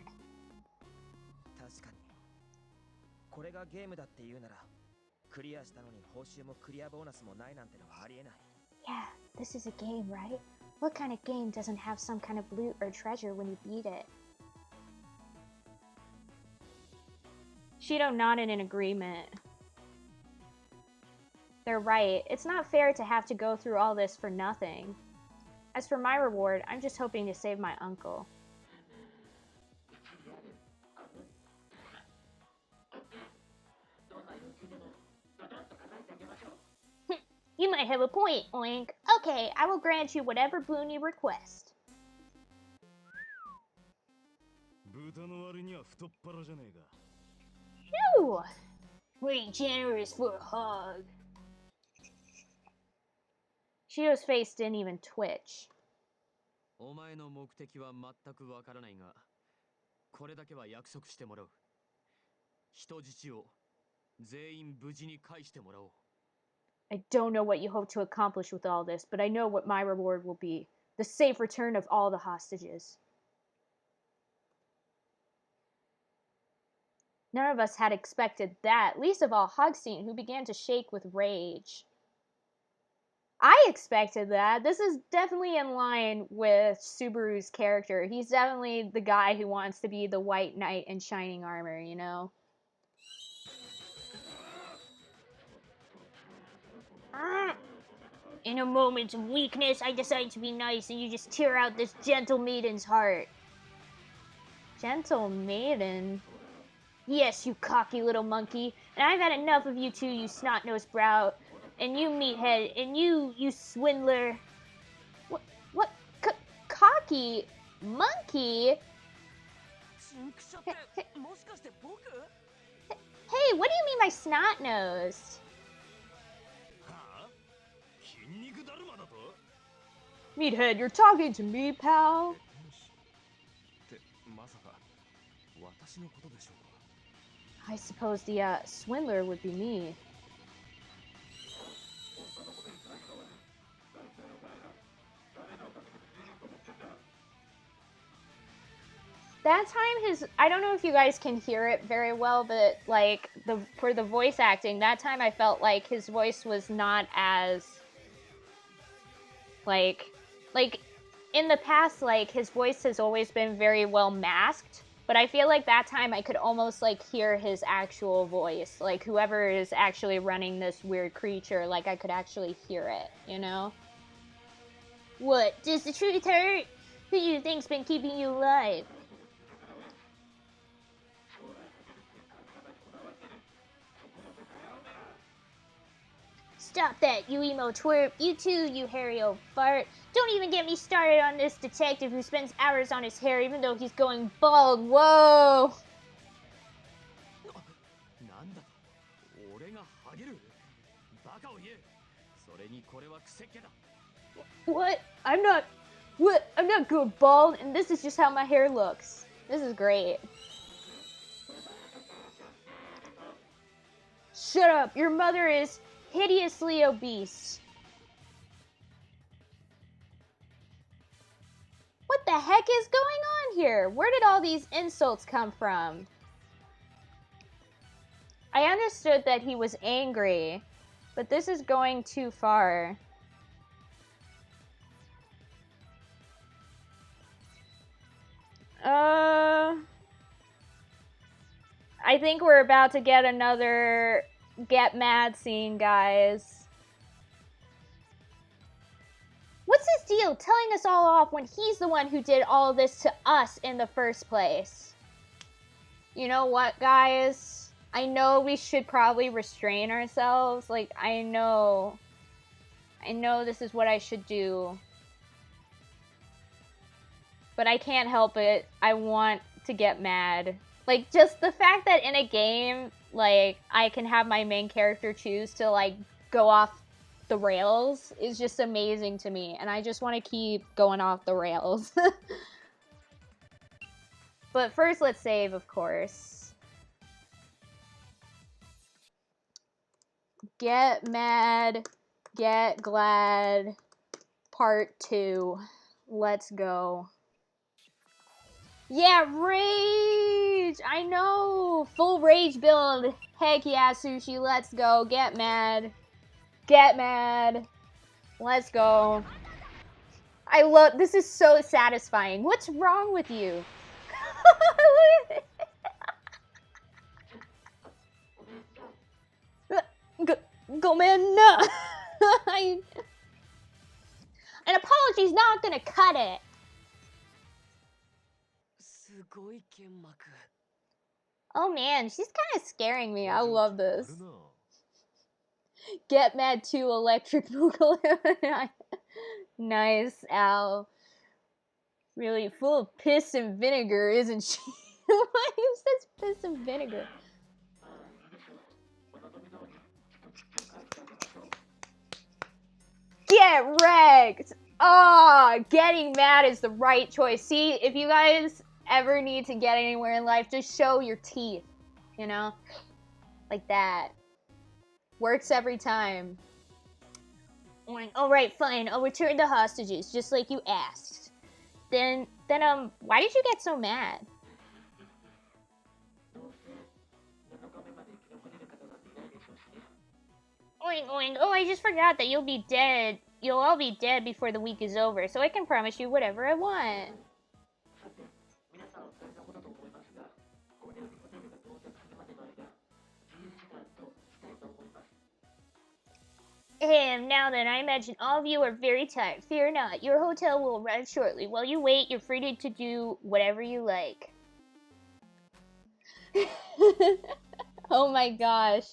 Yeah, this is a game, right? What kind of game doesn't have some kind of loot or treasure when you beat it? Shido nodded in agreement. They're right. It's not fair to have to go through all this for nothing. As for my reward, I'm just hoping to save my uncle. You might have a point, Oink. Okay, I will grant you whatever boon you request. Phew! Way generous for a hog. Shido's face didn't even twitch. I don't know what you hope to accomplish with all this, but I know what my reward will be. The safe return of all the hostages. None of us had expected that, least of all Hogstein, who began to shake with rage. I expected that. This is definitely in line with Subaru's character. He's definitely the guy who wants to be the white knight in shining armor, you know? In a moment of weakness, I decide to be nice, and you just tear out this gentle maiden's heart. Gentle maiden? Yes, you cocky little monkey. And I've had enough of you two, you snot-nosed brow. And you meathead. And you swindler. What? Cocky? Monkey? Hey, what do you mean by snot-nosed? Meathead, you're talking to me, pal? I suppose the swindler would be me. That time I don't know if you guys can hear it very well, but like for the voice acting, that time I felt like his voice was not as like in the past, like his voice has always been very well masked, but I feel like that time I could almost like hear his actual voice, like whoever is actually running this weird creature, like I could actually hear it, you know? What? Does the truth hurt? Who do you think's been keeping you alive? Stop that, you emo twerp. You too, you hairy old fart. Don't even get me started on this detective who spends hours on his hair even though he's going bald. Whoa! What? I'm not going bald, and this is just how my hair looks. This is great. Shut up, your mother is hideously obese. What the heck is going on here? Where did all these insults come from? I understood that he was angry, but this is going too far. I think we're about to get another get mad scene, guys. What's his deal telling us all off when he's the one who did all this to us in the first place? You know what, guys? I know we should probably restrain ourselves. Like, I know this is what I should do. But I can't help it. I want to get mad. Like, just the fact that in a game, like, I can have my main character choose to, like, go off the rails is just amazing to me. And I just want to keep going off the rails. But first, let's save, of course. Get Mad, Get Glad, Part 2. Let's go. Yeah, rage! I know! Full rage build. Heck yeah, Sushi, let's go. Get mad. Get mad. Let's go. I love, this is so satisfying. What's wrong with you? Go man, no! An apology's not gonna cut it. Oh man, she's kind of scaring me. I love this. Get Mad 2 Electric Boogaloo. Nice, Al. Really full of piss and vinegar, isn't she? Why says piss and vinegar? Get wrecked! Oh, getting mad is the right choice. See, if you guys ever need to get anywhere in life, just show your teeth, you know? Like that. Works every time. Alright, fine, I'll return the hostages, just like you asked. Then, why did you get so mad? Oink, oink. Oh, I just forgot that you'll be dead. You'll all be dead before the week is over, so I can promise you whatever I want. Now then, I imagine all of you are very tired. Fear not, your hotel will arrive shortly. While you wait, you're free to do whatever you like. Oh my gosh.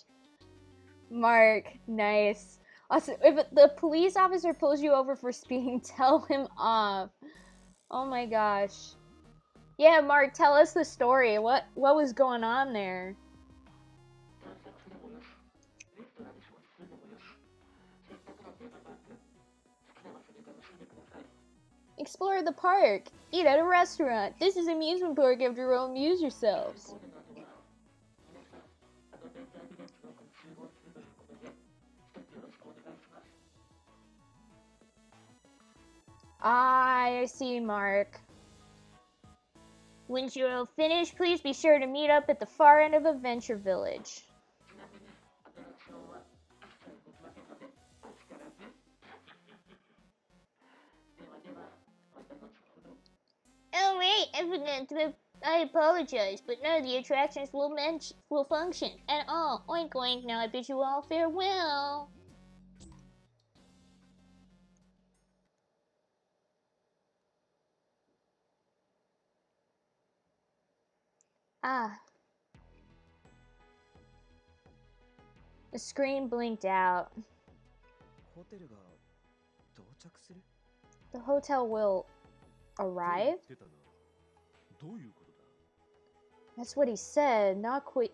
Mark, nice. Also, if the police officer pulls you over for speeding, tell him off. Oh my gosh. Yeah, Mark, tell us the story. What was going on there? Explore the park. Eat at a restaurant. This is amusement park after all. Amuse yourselves. Ah, I see, Mark. Once you're all finished, please be sure to meet up at the far end of Adventure Village. Oh wait, I apologize, but none of the attractions will function at all. Oink oink, now I bid you all farewell. Ah. The screen blinked out. The hotel will arrive? That's what he said. Not quite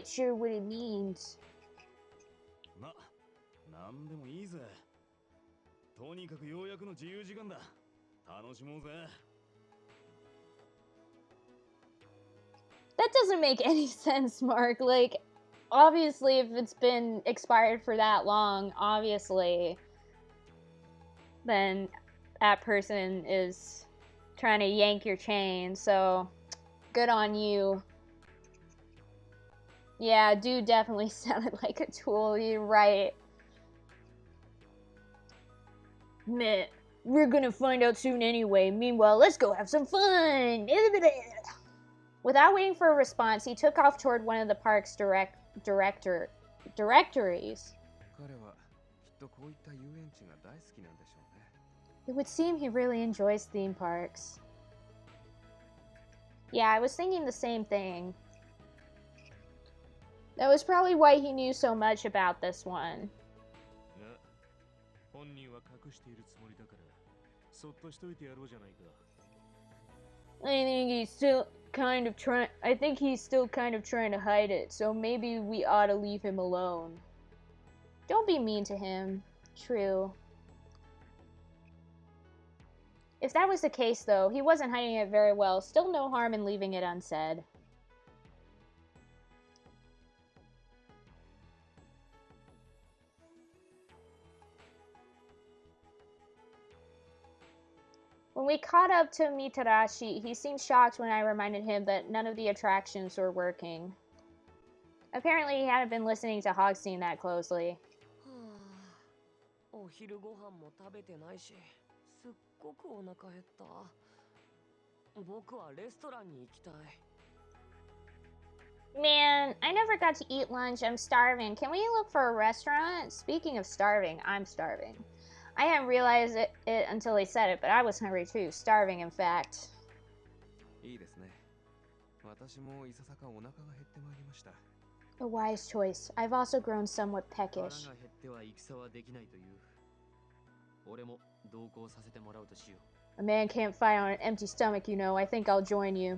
sure what it means. That doesn't make any sense, Mark. Like, obviously, if it's been expired for that long, obviously, then that person is trying to yank your chain, so good on you. Yeah, dude definitely sounded like a tool, you're right. Meh, we're gonna find out soon anyway. Meanwhile, let's go have some fun! Without waiting for a response, he took off toward one of the park's directories. It would seem he really enjoys theme parks. Yeah, I was thinking the same thing. That was probably why he knew so much about this one. I think he's still kind of trying to hide it, so maybe we ought to leave him alone. Don't be mean to him. True. If that was the case, though, he wasn't hiding it very well. Still no harm in leaving it unsaid. When we caught up to Mitarashi, he seemed shocked when I reminded him that none of the attractions were working. Apparently, he hadn't been listening to Hogstein that closely. Man, I never got to eat lunch. I'm starving. Can we look for a restaurant? Speaking of starving, I'm starving. I hadn't realized it until he said it, but I was hungry too. Starving, in fact. A wise choice. I've also grown somewhat peckish. A man can't fight on an empty stomach, you know. I think I'll join you.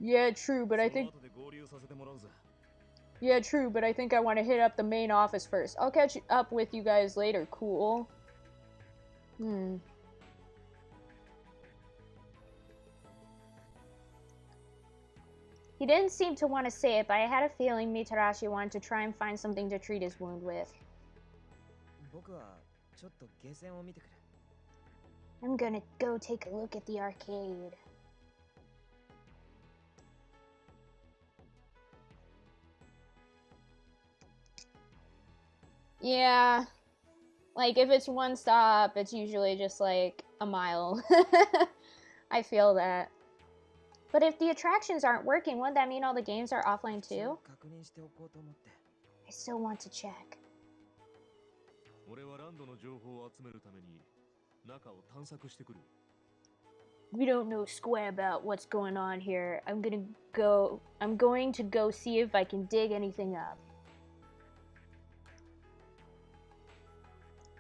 Yeah, true, but I think I want to hit up the main office first. I'll catch up with you guys later, cool? He didn't seem to want to say it, but I had a feeling Mitarashi wanted to try and find something to treat his wound with. I'm gonna go take a look at the arcade. Yeah, like if it's one stop, it's usually just like a mile. I feel that. But if the attractions aren't working, wouldn't that mean all the games are offline too? I still want to check. 俺はランドの情報を集めるために中を探索してくる。 We don't know square about what's going on here. I'm going to go see if I can dig anything up.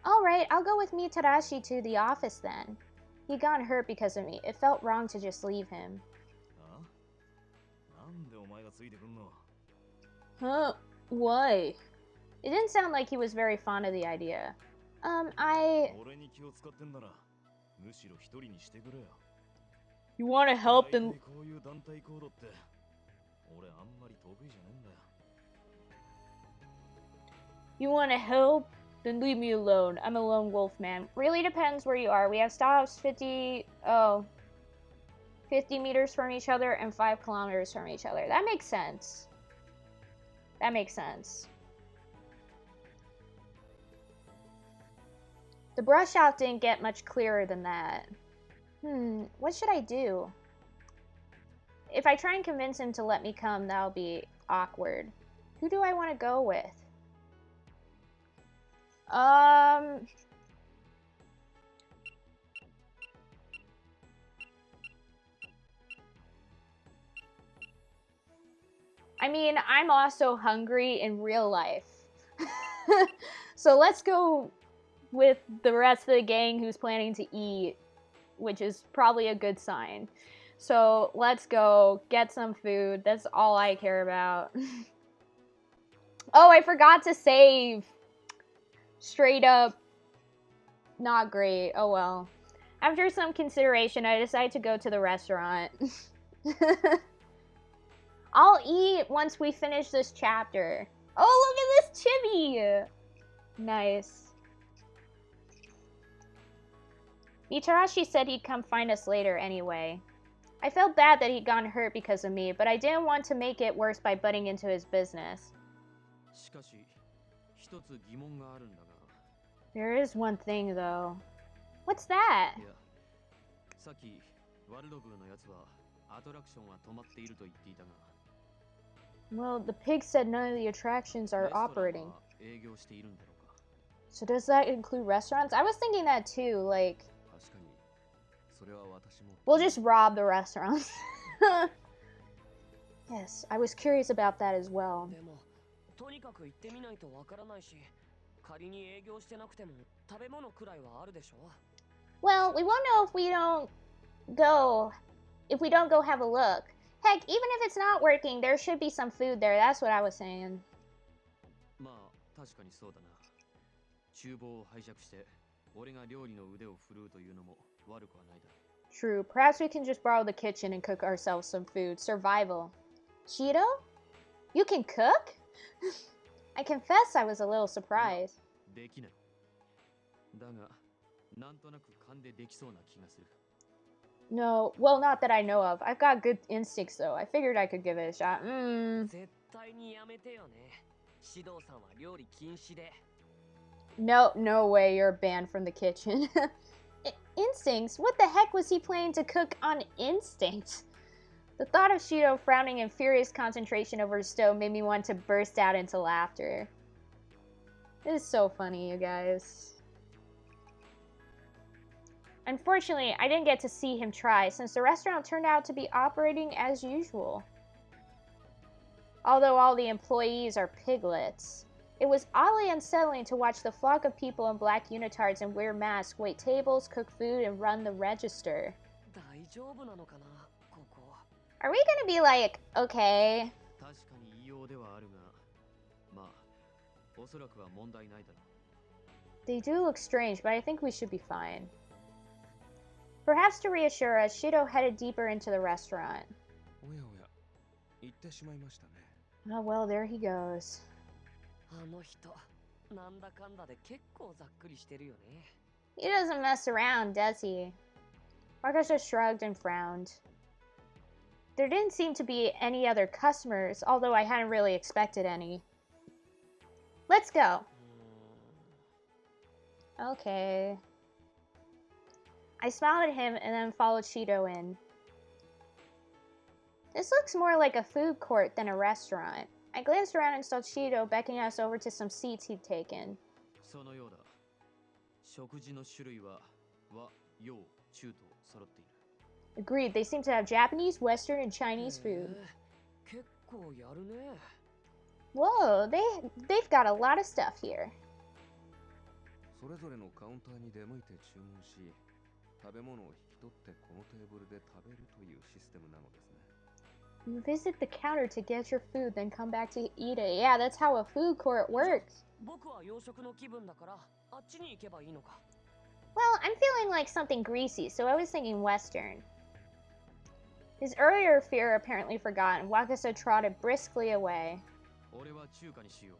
Alright, I'll go with Mitarashi to the office then. He got hurt because of me. It felt wrong to just leave him. Huh? Why? It didn't sound like he was very fond of the idea. You want to help then... You want to help? Then leave me alone. I'm a lone wolf man. Really depends where you are. We have stops 50 meters from each other and 5 kilometers from each other. That makes sense. That makes sense. The brush out didn't get much clearer than that. What should I do? If I try and convince him to let me come, that'll be awkward. Who do I want to go with? I mean, I'm also hungry in real life. So let's go with the rest of the gang who's planning to eat, which is probably a good sign. So let's go get some food. That's all I care about. Oh, I forgot to save. Straight up not great. Oh well. After some consideration, I decided to go to the restaurant. I'll eat once we finish this chapter. Oh, look at this chibi! Nice. Mitarashi said he'd come find us later anyway. I felt bad that he'd gotten hurt because of me, but I didn't want to make it worse by butting into his business. There is one thing, though. What's that? Well, the pig said none of the attractions are operating. So does that include restaurants? I was thinking that too, like... We'll just rob the restaurants. Yes, I was curious about that as well. Well, we won't know if we don't go have a look. Heck, even if it's not working, there should be some food there. That's what I was saying. True. Perhaps we can just borrow the kitchen and cook ourselves some food. Survival. Shido? You can cook? I confess I was a little surprised. No, well, not that I know of. I've got good instincts, though. I figured I could give it a shot. No way you're banned from the kitchen. Instincts? What the heck was he planning to cook on instinct? The thought of Shido frowning in furious concentration over his stove made me want to burst out into laughter. It is so funny, you guys. Unfortunately, I didn't get to see him try, since the restaurant turned out to be operating as usual. Although all the employees are piglets. It was oddly unsettling to watch the flock of people in black unitards and wear masks wait tables, cook food, and run the register. Are we gonna be like, okay? They do look strange, but I think we should be fine. Perhaps to reassure us, Shido headed deeper into the restaurant. Oh well, there he goes. He doesn't mess around, does he? Marcus just shrugged and frowned. There didn't seem to be any other customers, although I hadn't really expected any. Let's go. Okay. I smiled at him and then followed Shido in. This looks more like a food court than a restaurant. I glanced around and saw Shido beckoning us over to some seats he'd taken. 食事の種類は和、洋、中と揃っている。 Agreed. They seem to have Japanese, Western, and Chinese food. 結構やるね。 Whoa, they've got a lot of stuff here. それぞれのカウンターに出向いて注文し、食べ物を引き取ってこのテーブルで食べるというシステムなのですね。You visit the counter to get your food, then come back to eat it. Yeah, that's how a food court works. 僕は洋食の気分だからあっちに行けばいいのか。 Well, I'm feeling like something greasy, so I was thinking Western. His earlier fear apparently forgotten, Wakaso trotted briskly away. 俺は中華にしよう。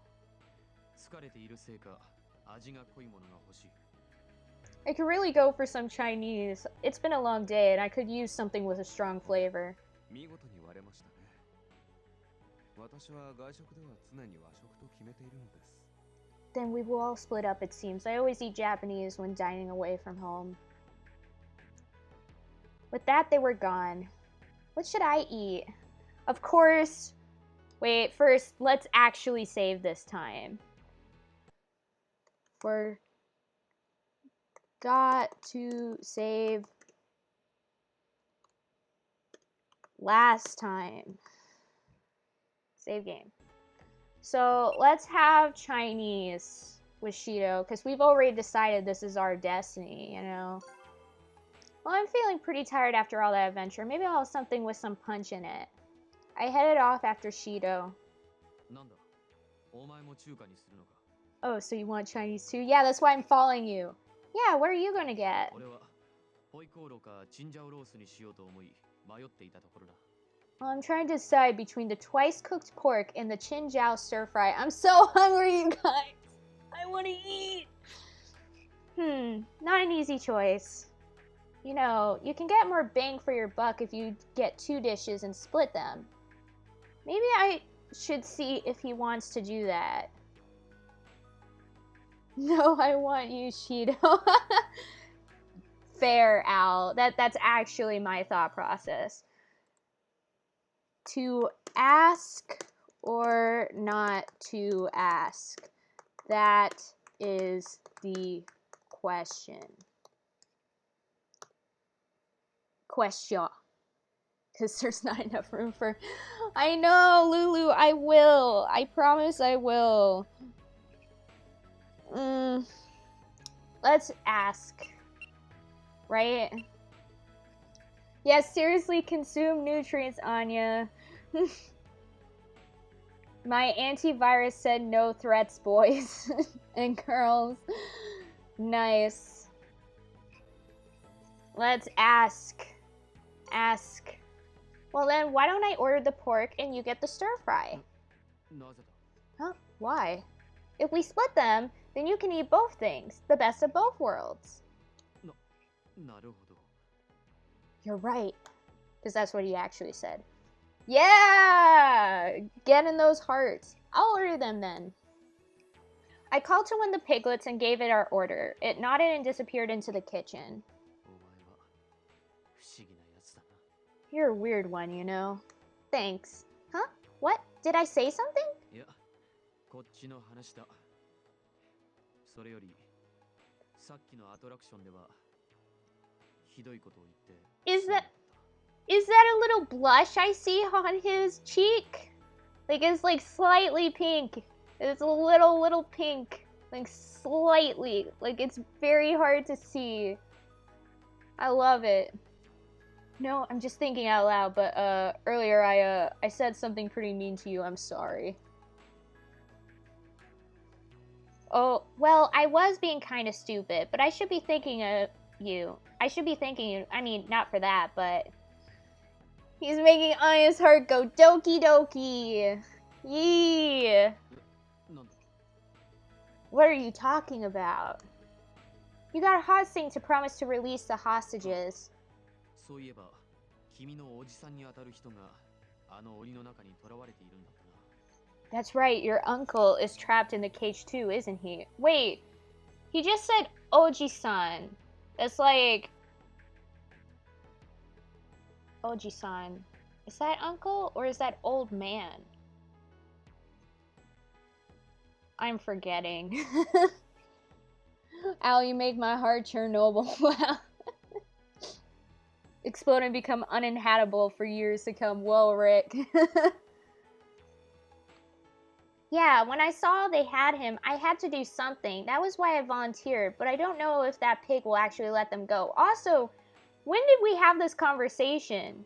疲れているせいか味が濃いものが欲しい。 I could really go for some Chinese. It's been a long day, and I could use something with a strong flavor. 見事に割れましたね。私は外食では常に和食と決めているのです。 Then we will all split up, it seems. I always eat Japanese when dining away from home. With that, they were gone. What should I eat? Of course. Wait, first, let's actually save this time. Got to save last time. Save game. So let's have Chinese with Shido, because we've already decided this is our destiny, you know? Well, I'm feeling pretty tired after all that adventure. Maybe I'll have something with some punch in it. I headed off after Shido. なんだ、お前も中華にするのか。 Oh, so you want Chinese too? Yeah, that's why I'm following you. Yeah, what are you gonna get? 俺はホイコーローかチンジャオロースにしようと思い迷っていたところだ。 Well, I'm trying to decide between the twice cooked pork and the chinjiao stir fry. I'm so hungry, you guys. I want to eat. Not an easy choice. You know, you can get more bang for your buck if you get 2 dishes and split them. Maybe I should see if he wants to do that. No, I want you, Shido. Fair, Al. That's actually my thought process. To ask or not to ask? That is the question. Question. Because there's not enough room for... I know, Lulu, I will. I promise I will. Let's ask. Right? Yeah, seriously, consume nutrients, Anya. My antivirus said no threats, boys and girls. Nice. Let's ask. Ask. Well then, why don't I order the pork and you get the stir fry? なぜだ。 Huh? Why? If we split them, then you can eat both things. The best of both worlds. なるほど。 You're right. Because that's what he actually said. Yeah! Get in those hearts. I'll order them then. I called to one of the piglets and gave it our order. It nodded and disappeared into the kitchen. お前は不思議なやつだな。 You're a weird one, you know. Thanks. Huh? What? Did I say something? いや、こっちの話だ。それより、さっきのアトラクションではひどいことを言って。 Is that a little blush I see on his cheek? Like, it's like slightly pink. It's a little pink. Like, slightly. Like, it's very hard to see. I love it. No, I'm just thinking out loud, but, earlier I said something pretty mean to you. I'm sorry. Oh, well, I was being kind of stupid, but I should be thinking of you. I should be thanking you. I mean, not for that, but... He's making Anya's heart go doki doki. Yee. なんだ。 What are you talking about? You got a hosting to promise to release the hostages. そういえば、君のおじさんにあたる人があの檻の中に囚われているんだったな。 That's right, your uncle is trapped in the cage too, isn't he? Wait, he just said Oji-san. That's like... Oji-san. Is that uncle or is that old man? I'm forgetting. Al, you make my heart Chernobyl. Wow. Explode and become uninhabitable for years to come. Whoa, Rick. Yeah, when I saw they had him, I had to do something. That was why I volunteered, but I don't know if that pig will actually let them go. Also, when did we have this conversation?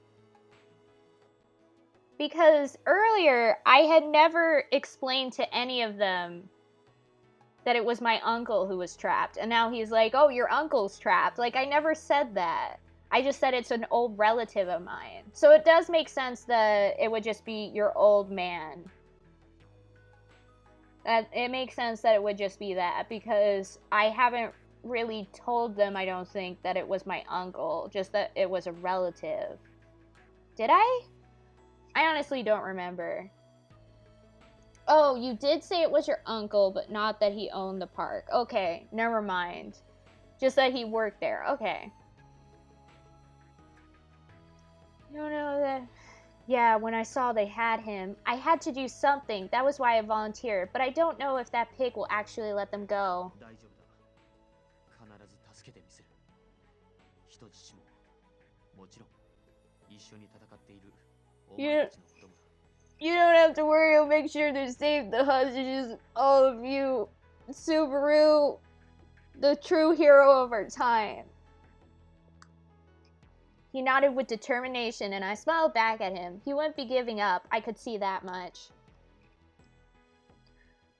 Because earlier, I had never explained to any of them that it was my uncle who was trapped. And now he's like, oh, your uncle's trapped. Like, I never said that. I just said it's an old relative of mine. So it does make sense that it would just be your old man. It makes sense that it would just be that, because I haven't really told them, I don't think, that it was my uncle, just that it was a relative. Did I? I honestly don't remember. Oh, you did say it was your uncle, but not that he owned the park. Okay, never mind. Just that he worked there. Okay. You know that... Yeah, when I saw they had him, I had to do something. That was why I volunteered, but I don't know if that pig will actually let them go. You don't have to worry, I'll make sure to save the hostages, all of you. Subaru, the true hero of our time. He nodded with determination, and I smiled back at him. He wouldn't be giving up, I could see that much.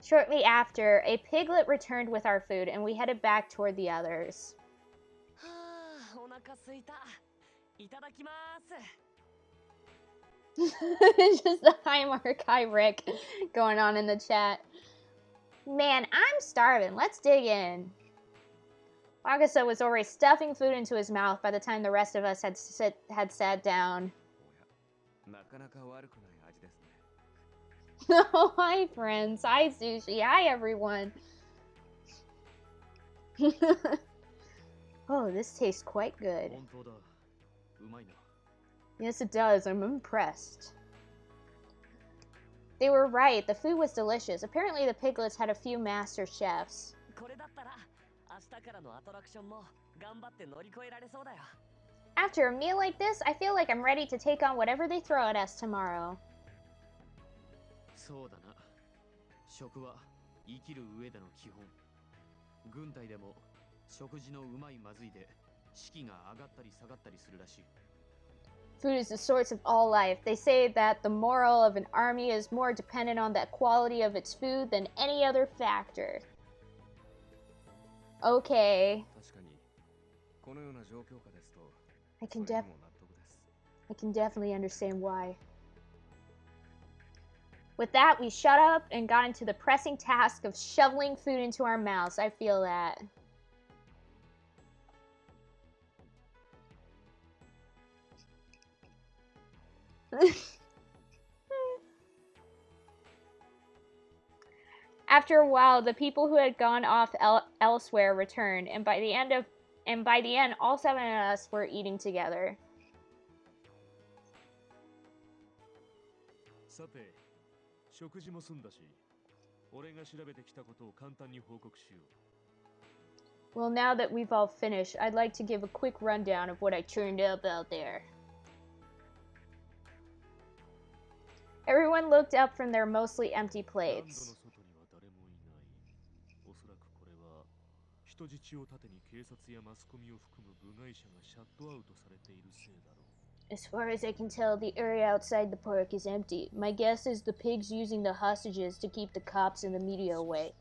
Shortly after, a piglet returned with our food, and we headed back toward the others. Just the hi Mark, hi Rick going on in the chat. Man, I'm starving. Let's dig in. Agasa was already stuffing food into his mouth by the time the rest of us had sat down. Oh, hi friends. Hi Sushi. Hi everyone. Oh, this tastes quite good. Yes, it does. I'm impressed. They were right. The food was delicious. Apparently the piglets had a few master chefs. After a meal like this, I feel like I'm ready to take on whatever they throw at us tomorrow. Food is the source of all life. They say that the morale of an army is more dependent on the quality of its food than any other factor. Okay. I can definitely understand why. With that, we shut up and got into the pressing task of shoveling food into our mouths. I feel that. After a while, the people who had gone off elsewhere returned, and by the end, all 7 of us were eating together. Well, now that we've all finished, I'd like to give a quick rundown of what I turned up out there. Everyone looked up from their mostly empty plates. As far as I can tell, the area outside the park is empty. My guess is the pigs using the hostages to keep the cops and the media away.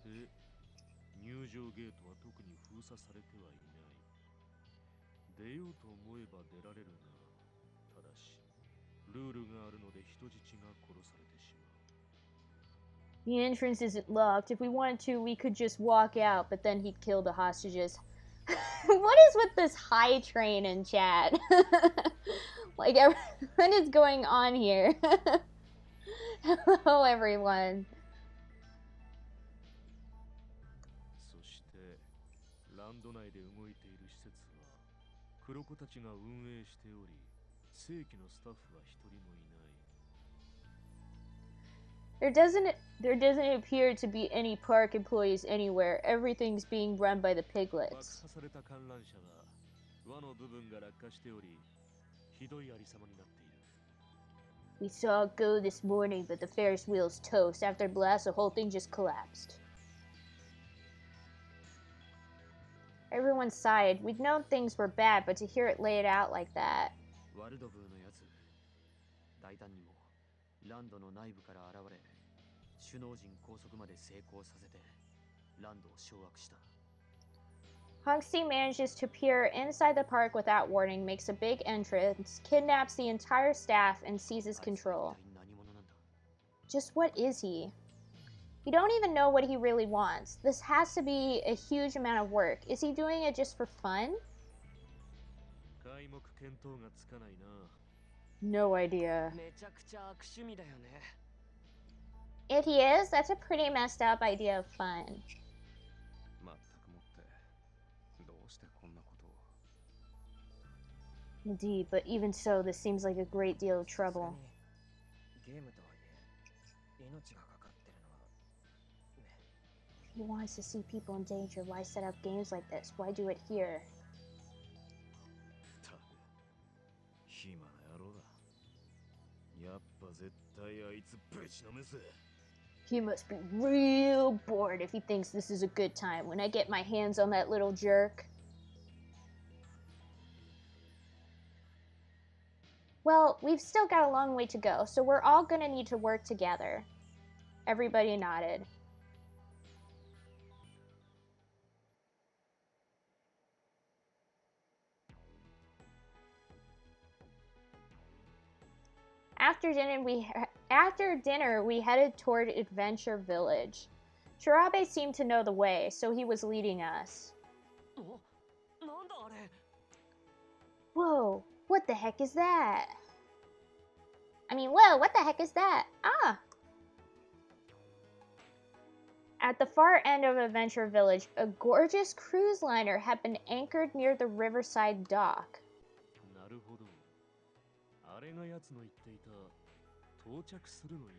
The entrance isn't locked. If we wanted to, we could just walk out, but then he'd kill the hostages. What is with this high train in chat? Like, what is going on here? Hello, everyone. There doesn't appear to be any park employees anywhere. Everything's being run by the 爆 piglets. 破された観覧車は輪の部分が落下しており、ひどいありさまになっている。 We saw it go this morning, but the Ferris wheel's toast. After blast, the whole thing just collapsed. Everyone sighed. We'd known things were bad, but to hear it laid out like that. ワルドブーのやつ、大胆にもランドの内部から現れ、首脳陣拘束まで成功させてランドを掌握した。 Honksy manages to peer inside the park without warning, makes a big entrance, kidnaps the entire staff, and seizes あいつは control. 一体何者なんだ。 Just what is he? We don't even know what he really wants. This has to be a huge amount of work. Is he doing it just for fun? 皆目見当がつかないな。 No idea. めちゃくちゃ悪趣味だよね。 If he is, that's a pretty messed up idea of fun. まったくもってどうしてこんなことを。 Indeed, but even so, this seems like a great deal of trouble. ゲームとはいえ命がかかってるのはね。 He wants to see people in danger. Why set up games like this? Why do it here? たく暇な野郎だ。やっぱ絶対あいつぶちのめす。 He must be real bored if he thinks this is a good time when I get my hands on that little jerk. Well, we've still got a long way to go, so we're all gonna need to work together. Everybody nodded. After dinner, we headed toward Adventure Village. Shirabe seemed to know the way, so he was leading us. お、なんだあれ。 Whoa, what the heck is that? Whoa, what the heck is that? Ah! At the far end of Adventure Village, a gorgeous cruise liner had been anchored near the riverside dock. なるほど。あれが奴の言っていた到着するの意味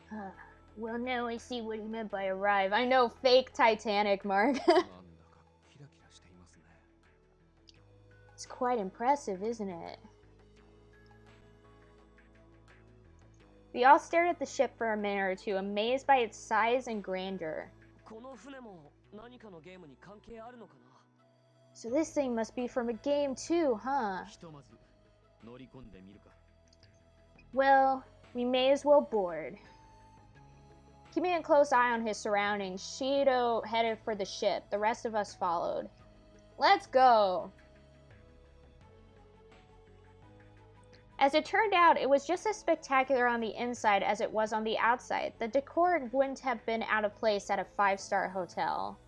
か。 Well, now I see what he meant by arrive. I know, fake Titanic, Mark. なんだかキラキラしていますね。 It's quite impressive, isn't it? We all stared at the ship for a minute or two, amazed by its size and grandeur. この船も何かのゲームに関係あるのかな。 So this thing must be from a game too, huh? ひとまず乗り込んでみるか。 Well, we may as well board. Keeping a close eye on his surroundings, Shido headed for the ship. The rest of us followed. Let's go! As it turned out, it was just as spectacular on the inside as it was on the outside. The decor wouldn't have been out of place at a 5-star hotel.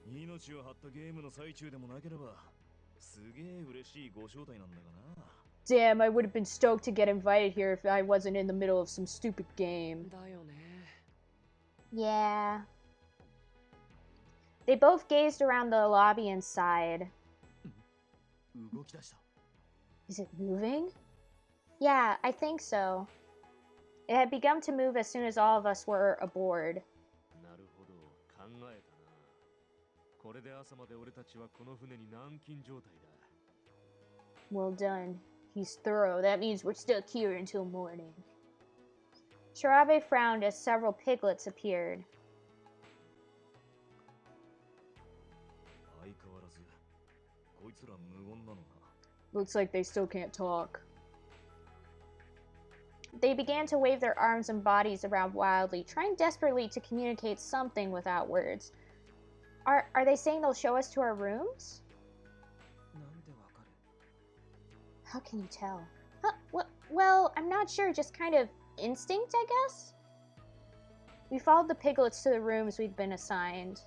命を張ったゲームの最中でもなければ、すげえ嬉しいご招待なんだがな。 Damn, I would have been stoked to get invited here if I wasn't in the middle of some stupid game. だよね。 Yeah. They both gazed around the lobby and sighed. 動き出した。 Is it moving? Yeah, I think so. It had begun to move as soon as all of us were aboard. なるほど、考えたな。これで朝まで俺たちはこの船に軟禁状態だ。 Well done. He's thorough. That means we're stuck here until morning. Shirabe frowned as several piglets appeared. 相変わらず、こいつら無言なのな。 Looks like they still can't talk. They began to wave their arms and bodies around wildly, trying desperately to communicate something without words. Are they saying they'll show us to our rooms? なんでわかる。 How can you tell? Well, I'm not sure, just kind of instinct, I guess? We followed the piglets to the rooms we'd been assigned.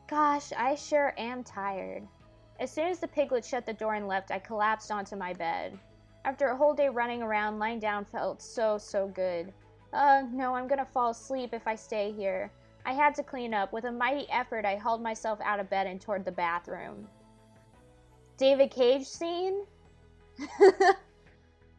Gosh, I sure am tired. As soon as the piglet shut the door and left, I collapsed onto my bed. After a whole day running around, lying down felt so good. No, I'm gonna fall asleep if I stay here. I had to clean up. With a mighty effort, I hauled myself out of bed and toward the bathroom. David Cage scene?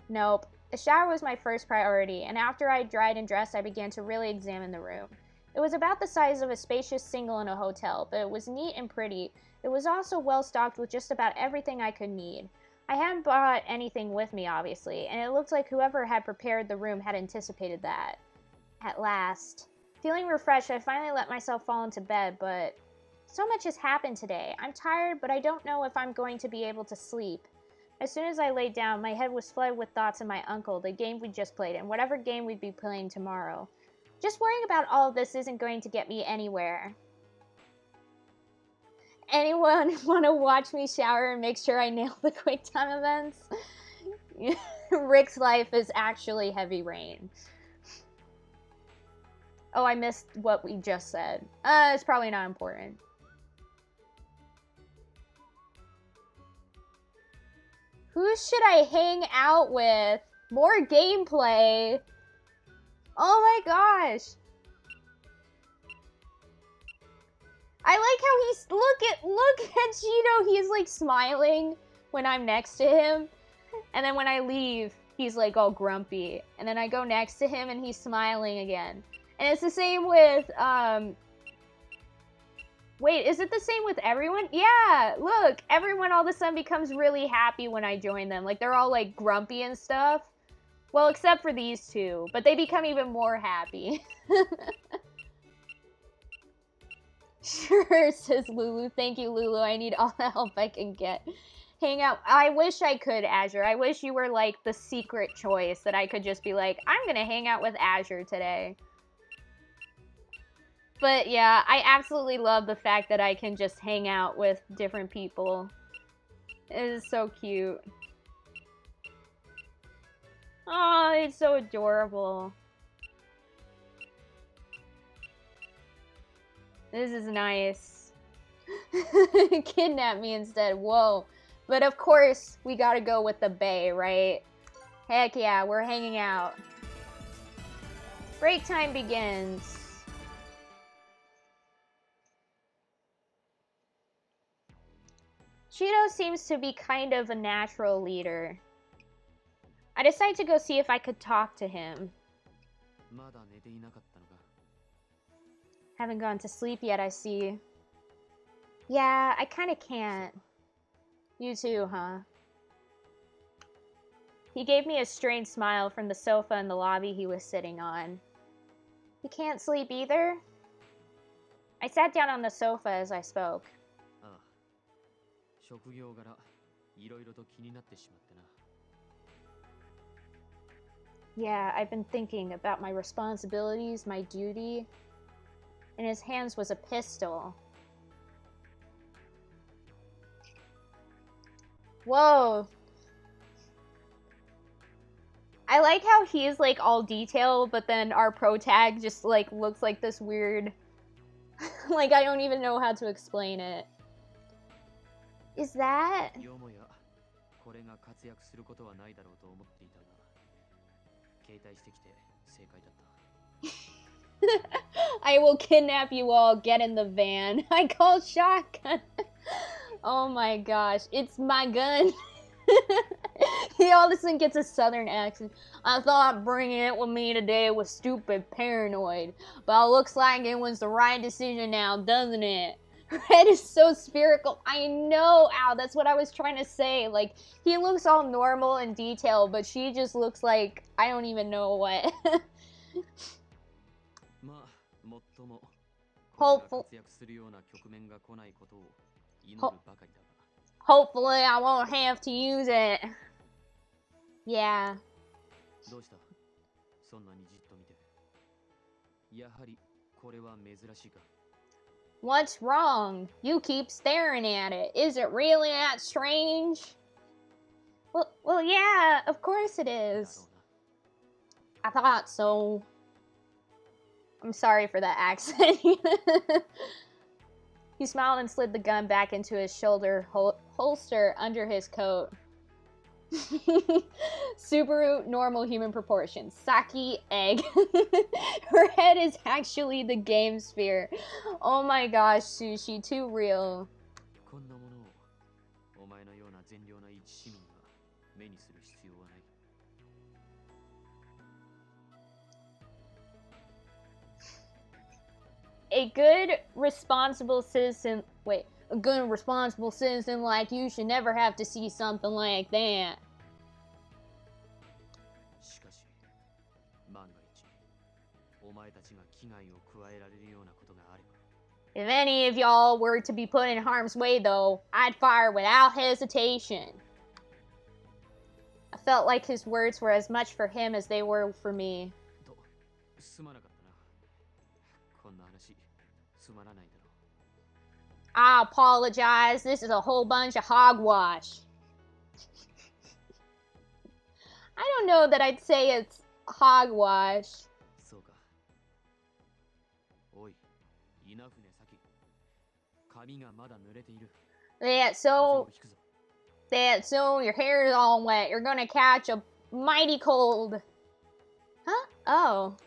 Nope. The shower was my first priority, and after I dried and dressed, I began to really examine the room. It was about the size of a spacious single in a hotel, but it was neat and pretty. It was also well stocked with just about everything I could need. I hadn't brought anything with me, obviously, and it looked like whoever had prepared the room had anticipated that. At last. Feeling refreshed, I finally let myself fall into bed, but so much has happened today. I'm tired, but I don't know if I'm going to be able to sleep. As soon as I laid down, my head was flooded with thoughts of my uncle, the game we just played, and whatever game we'd be playing tomorrow. Just worrying about all of this isn't going to get me anywhere. Anyone want to watch me shower and make sure I nail the QuickTime events? Rick's life is actually heavy rain. Oh, I missed what we just said. It's probably not important. Who should I hang out with? More gameplay. Oh my gosh. I like how he's look at Cheeto. He's like smiling when I'm next to him. And then when I leave, he's like all grumpy. And then I go next to him and he's smiling again. And it's the same with wait, is it the same with everyone? Yeah, look, everyone all of a sudden becomes really happy when I join them. Like, they're all, like, grumpy and stuff. Well, except for these two. But they become even more happy. Sure, says Lulu. Thank you, Lulu. I need all the help I can get. Hang out. I wish I could, Azure. I wish you were, like, the secret choice. That I could just be like, I'm gonna hang out with Azure today. But yeah, I absolutely love the fact that I can just hang out with different people. It is so cute. Oh, it's so adorable. This is nice. Kidnap me instead. Whoa. But of course, we gotta go with the bae, right? Heck yeah, we're hanging out. Break time begins. Cheeto seems to be kind of a natural leader. I decided to go see if I could talk to him. Haven't gone to sleep yet, I see. Yeah, I kinda can't. You too, huh? He gave me a strange smile from the sofa in the lobby he was sitting on. You can't sleep either? I sat down on the sofa as I spoke. Yeah, I've been thinking about my responsibilities, my duty. In his hands was a pistol. Whoa. I like how he's like all detailed, but then our pro tag just like looks like this weird... like I don't even know how to explain it. Is that... I will kidnap you all, get in the van. I call shotgun. Oh my gosh, it's my gun. He all of a sudden gets a southern accent. I thought bringing it with me today was stupid paranoid, but it looks like it was the right decision now, doesn't it? Red is so spherical. I know, Al, that's what I was trying to say. Like, he looks all normal and detailed, but she just looks like, I don't even know what. Hopefully I won't have to use it. Yeah. What's wrong? You keep staring at it. Is it really that strange? Well, yeah, of course it is. I thought so. I'm sorry for that accent. He smiled and slid the gun back into his shoulder holster under his coat. Subaru, normal human proportions. Saki, egg. Her head is actually the game sphere. Oh my gosh, Sushi, too real. 目にする必要はない。A good responsible citizen, wait, a good responsible citizen like you should never have to see something like that. しかし、万が一、お前たちが危害を加えられるようなことがあれば。If any of y'all were to be put in harm's way, though, I'd fire without hesitation. I felt like his words were as much for him as they were for me. と、すまなかったな。こんな話、つまらないだろう。I apologize. This is a whole bunch of hogwash. I don't know that I'd say it's hogwash. そうか。おい、稲船先。髪がまだ濡れている。That 風邪を so ひくぞ。 that soon your hair is all wet. You're gonna catch a mighty cold. Huh? Oh.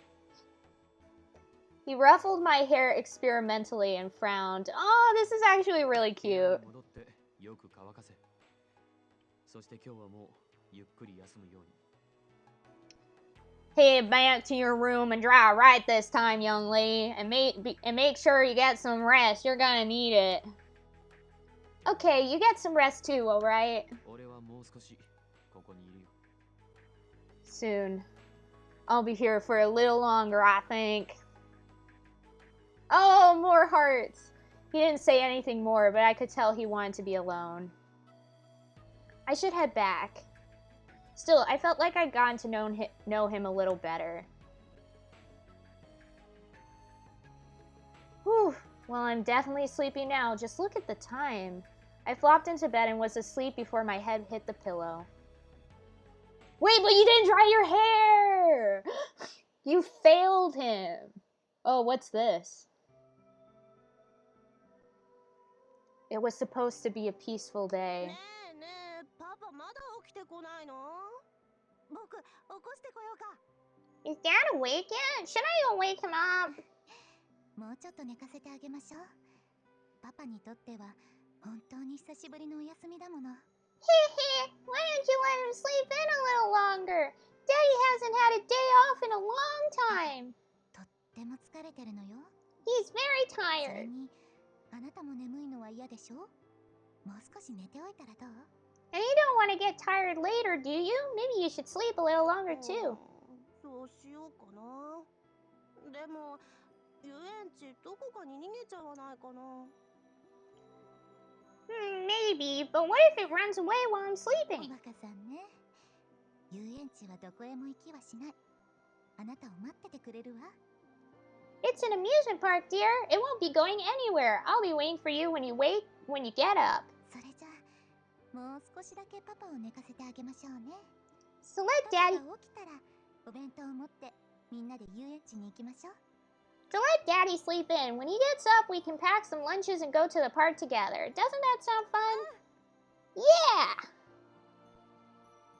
He ruffled my hair experimentally and frowned. Oh, this is actually really 部屋 cute. に戻ってよく乾かせ。そして今日はもうゆっくり休むように。 Head back to your room and dry right this time, young lady, and make sure you get some rest. You're gonna need it. Okay, you get some rest too, alright? 俺はもう少しここにいるよ。 Soon. I'll be here for a little longer, I think. Oh, more hearts. He didn't say anything more, but I could tell he wanted to be alone. I should head back. Still, I felt like I'd gotten to know him a little better. Whew. Well, I'm definitely sleepy now. Just look at the time. I flopped into bed and was asleep before my head hit the pillow. Wait, but you didn't dry your hair! You failed him. Oh, what's this? It was supposed to be a peaceful day. ねえねえ、パパまだ起きてこないの？僕、起こしてこようか。Is Dad awake yet? Should I go wake him up? もうちょっと寝かせてあげましょう。パパにとっては本当に久しぶりのお休みだもの。Heh, why don't you let him sleep in a little longer? Daddy hasn't had a day off in a long time. とっても疲れてるのよ。He's very それ tired. に、あなたも眠いのは嫌でしょ？もう少し寝ておいたらどう？ And you don't want to get tired later, do you? Maybe you should sleep a little longer too. そうしようかな。でも、遊園地どこかに逃げちゃわないかな。Maybe, but what if it runs away while I'm お sleeping? バカさんね。遊園地はどこへも行きはしない。あなたを待っててくれるわ。It's an amusement park, dear. It won't be going anywhere. I'll be waiting for you when you get up. それじゃあ、もう少しだけパパを寝かせてあげましょうね。 So let パ Daddy パが起きたら、お弁当を持ってみんなで遊園地に行きましょう。 So let Daddy sleep in. When he gets up, we can pack some lunches and go to the park together. Doesn't that sound fun? Yeah!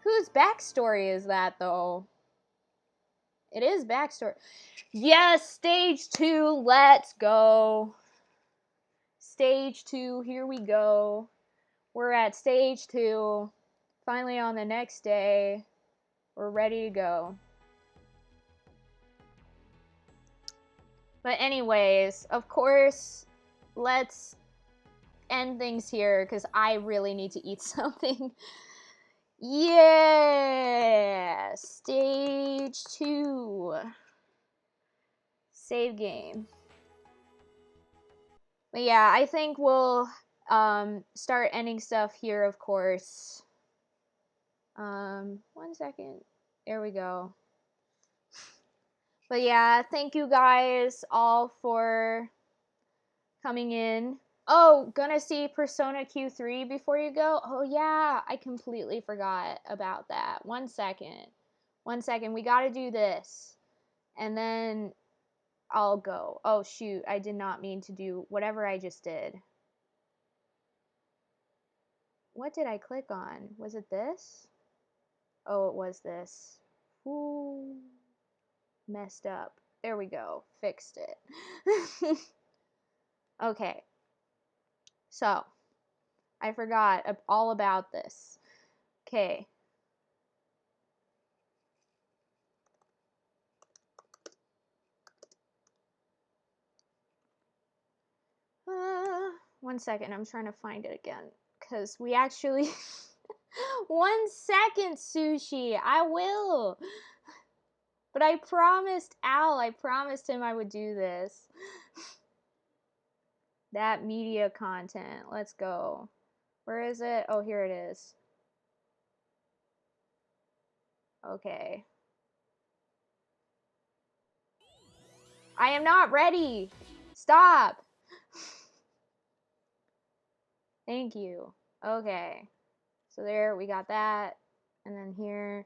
Whose backstory is that, though? It is backstory. Yes, stage 2, let's go. Stage 2, here we go. We're at stage 2. Finally on the next day. We're ready to go. But anyways, of course, let's end things here because I really need to eat something. Yeah! Stage 2. Save game. But yeah, I think we'll start ending stuff here, of course. 1 second. There we go. But yeah, thank you guys all for coming in. Oh, gonna see Persona Q3 before you go? Oh yeah, I completely forgot about that. 1 second. 1 second, we gotta do this. And then I'll go. Oh shoot, I did not mean to do whatever I just did. What did I click on? Was it this? Oh, it was this. Ooh. Messed up. There we go. Fixed it. Okay. So, I forgot all about this. Okay. 1 second, I'm trying to find it again. Because we actually... 1 second, Sushi! I will! But I promised Al, I promised him I would do this. That media content. Let's go. Where is it? Oh, here it is. Okay. I am not ready! Stop! Thank you. Okay. So there, we got that. And then here.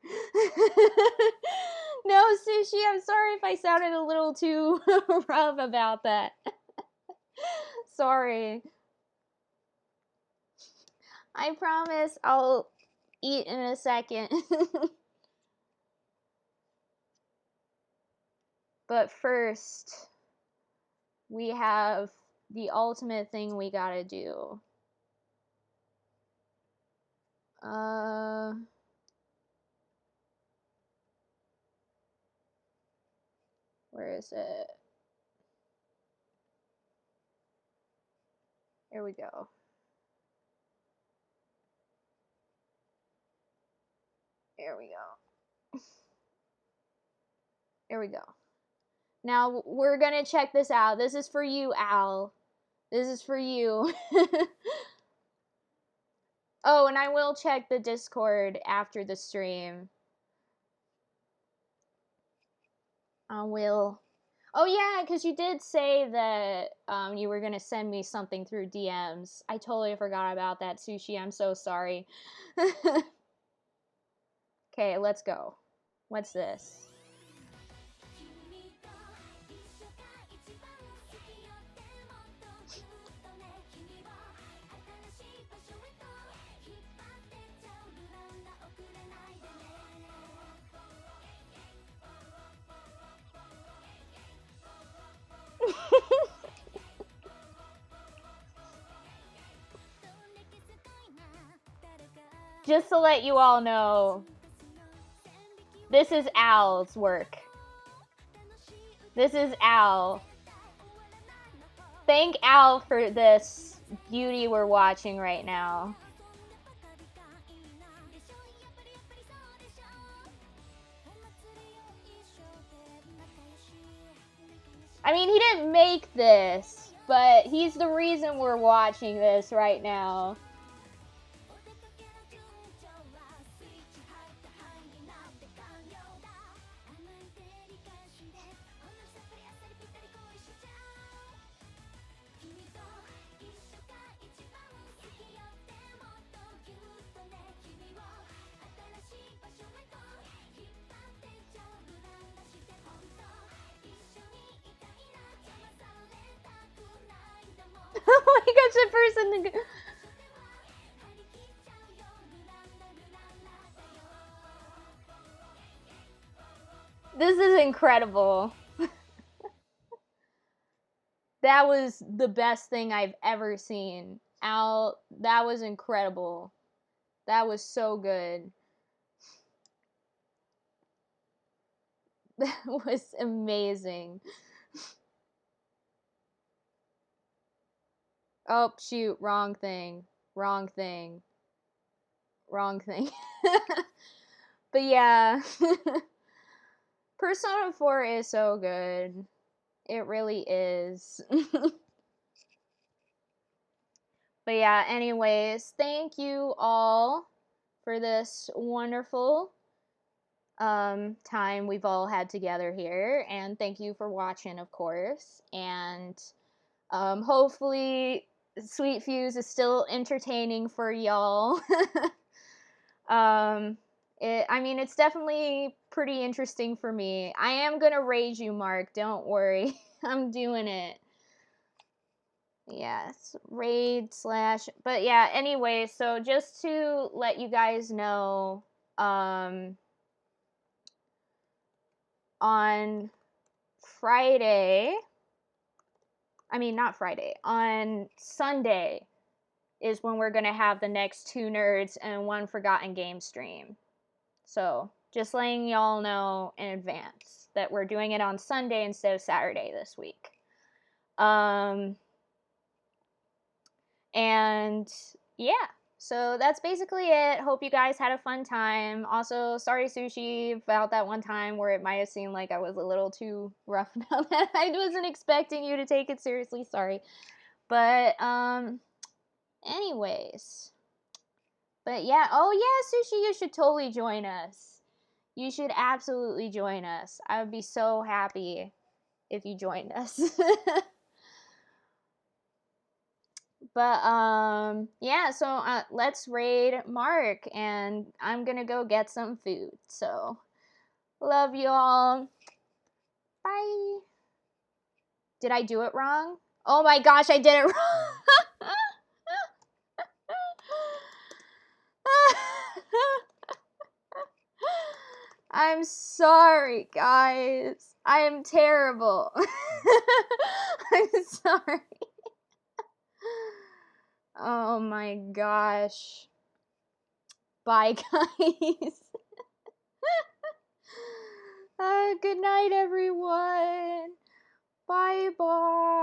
No, Sushi, I'm sorry if I sounded a little too rough about that. Sorry. I promise I'll eat in a second. But first, we have the ultimate thing we gotta do. Where is it? Here we go. Here we go. Here we go. Now, we're gonna check this out. This is for you, Al. This is for you. Oh, and I will check the Discord after the stream. I will. Oh yeah, because you did say that you were gonna send me something through DMs. I totally forgot about that, Sushi. I'm so sorry. Okay, let's go. What's this? Just to let you all know, this is Al's work. This is Al. Thank Al for this beauty we're watching right now. I mean, he didn't make this, but he's the reason we're watching this right now. Oh my gosh, the person. This is incredible. That was the best thing I've ever seen. Al, that was incredible. That was so good. That was amazing. Oh, shoot, wrong thing. Wrong thing. Wrong thing. But yeah. Persona 4 is so good. It really is. But yeah, anyways, thank you all for this wonderful time we've all had together here. And thank you for watching, of course. And hopefully Sweet Fuse is still entertaining for y'all. I mean, it's definitely pretty interesting for me. I am gonna raise you, Mark. Don't worry. I'm doing it. Yes, raid / but yeah, anyway, so just to let you guys know, on Friday, I mean, not Friday, on Sunday is when we're gonna have the next 2 Nerds and 1 Forgotten Game stream. So, just letting y'all know in advance that we're doing it on Sunday instead of Saturday this week. And yeah, so that's basically it. Hope you guys had a fun time. Also, sorry, Sushi, about that one time where it might have seemed like I was a little too rough about that. I wasn't expecting you to take it seriously. Sorry. But, anyways. But yeah, oh yeah, Sushi, you should totally join us. You should absolutely join us. I would be so happy if you joined us. But yeah, so let's raid Mark, and I'm gonna go get some food. So love y'all. Bye. Did I do it wrong? Oh my gosh, I did it wrong. I'm sorry, guys. I am terrible. I'm sorry. Oh my gosh. Bye, guys. Good night, everyone. Bye bye.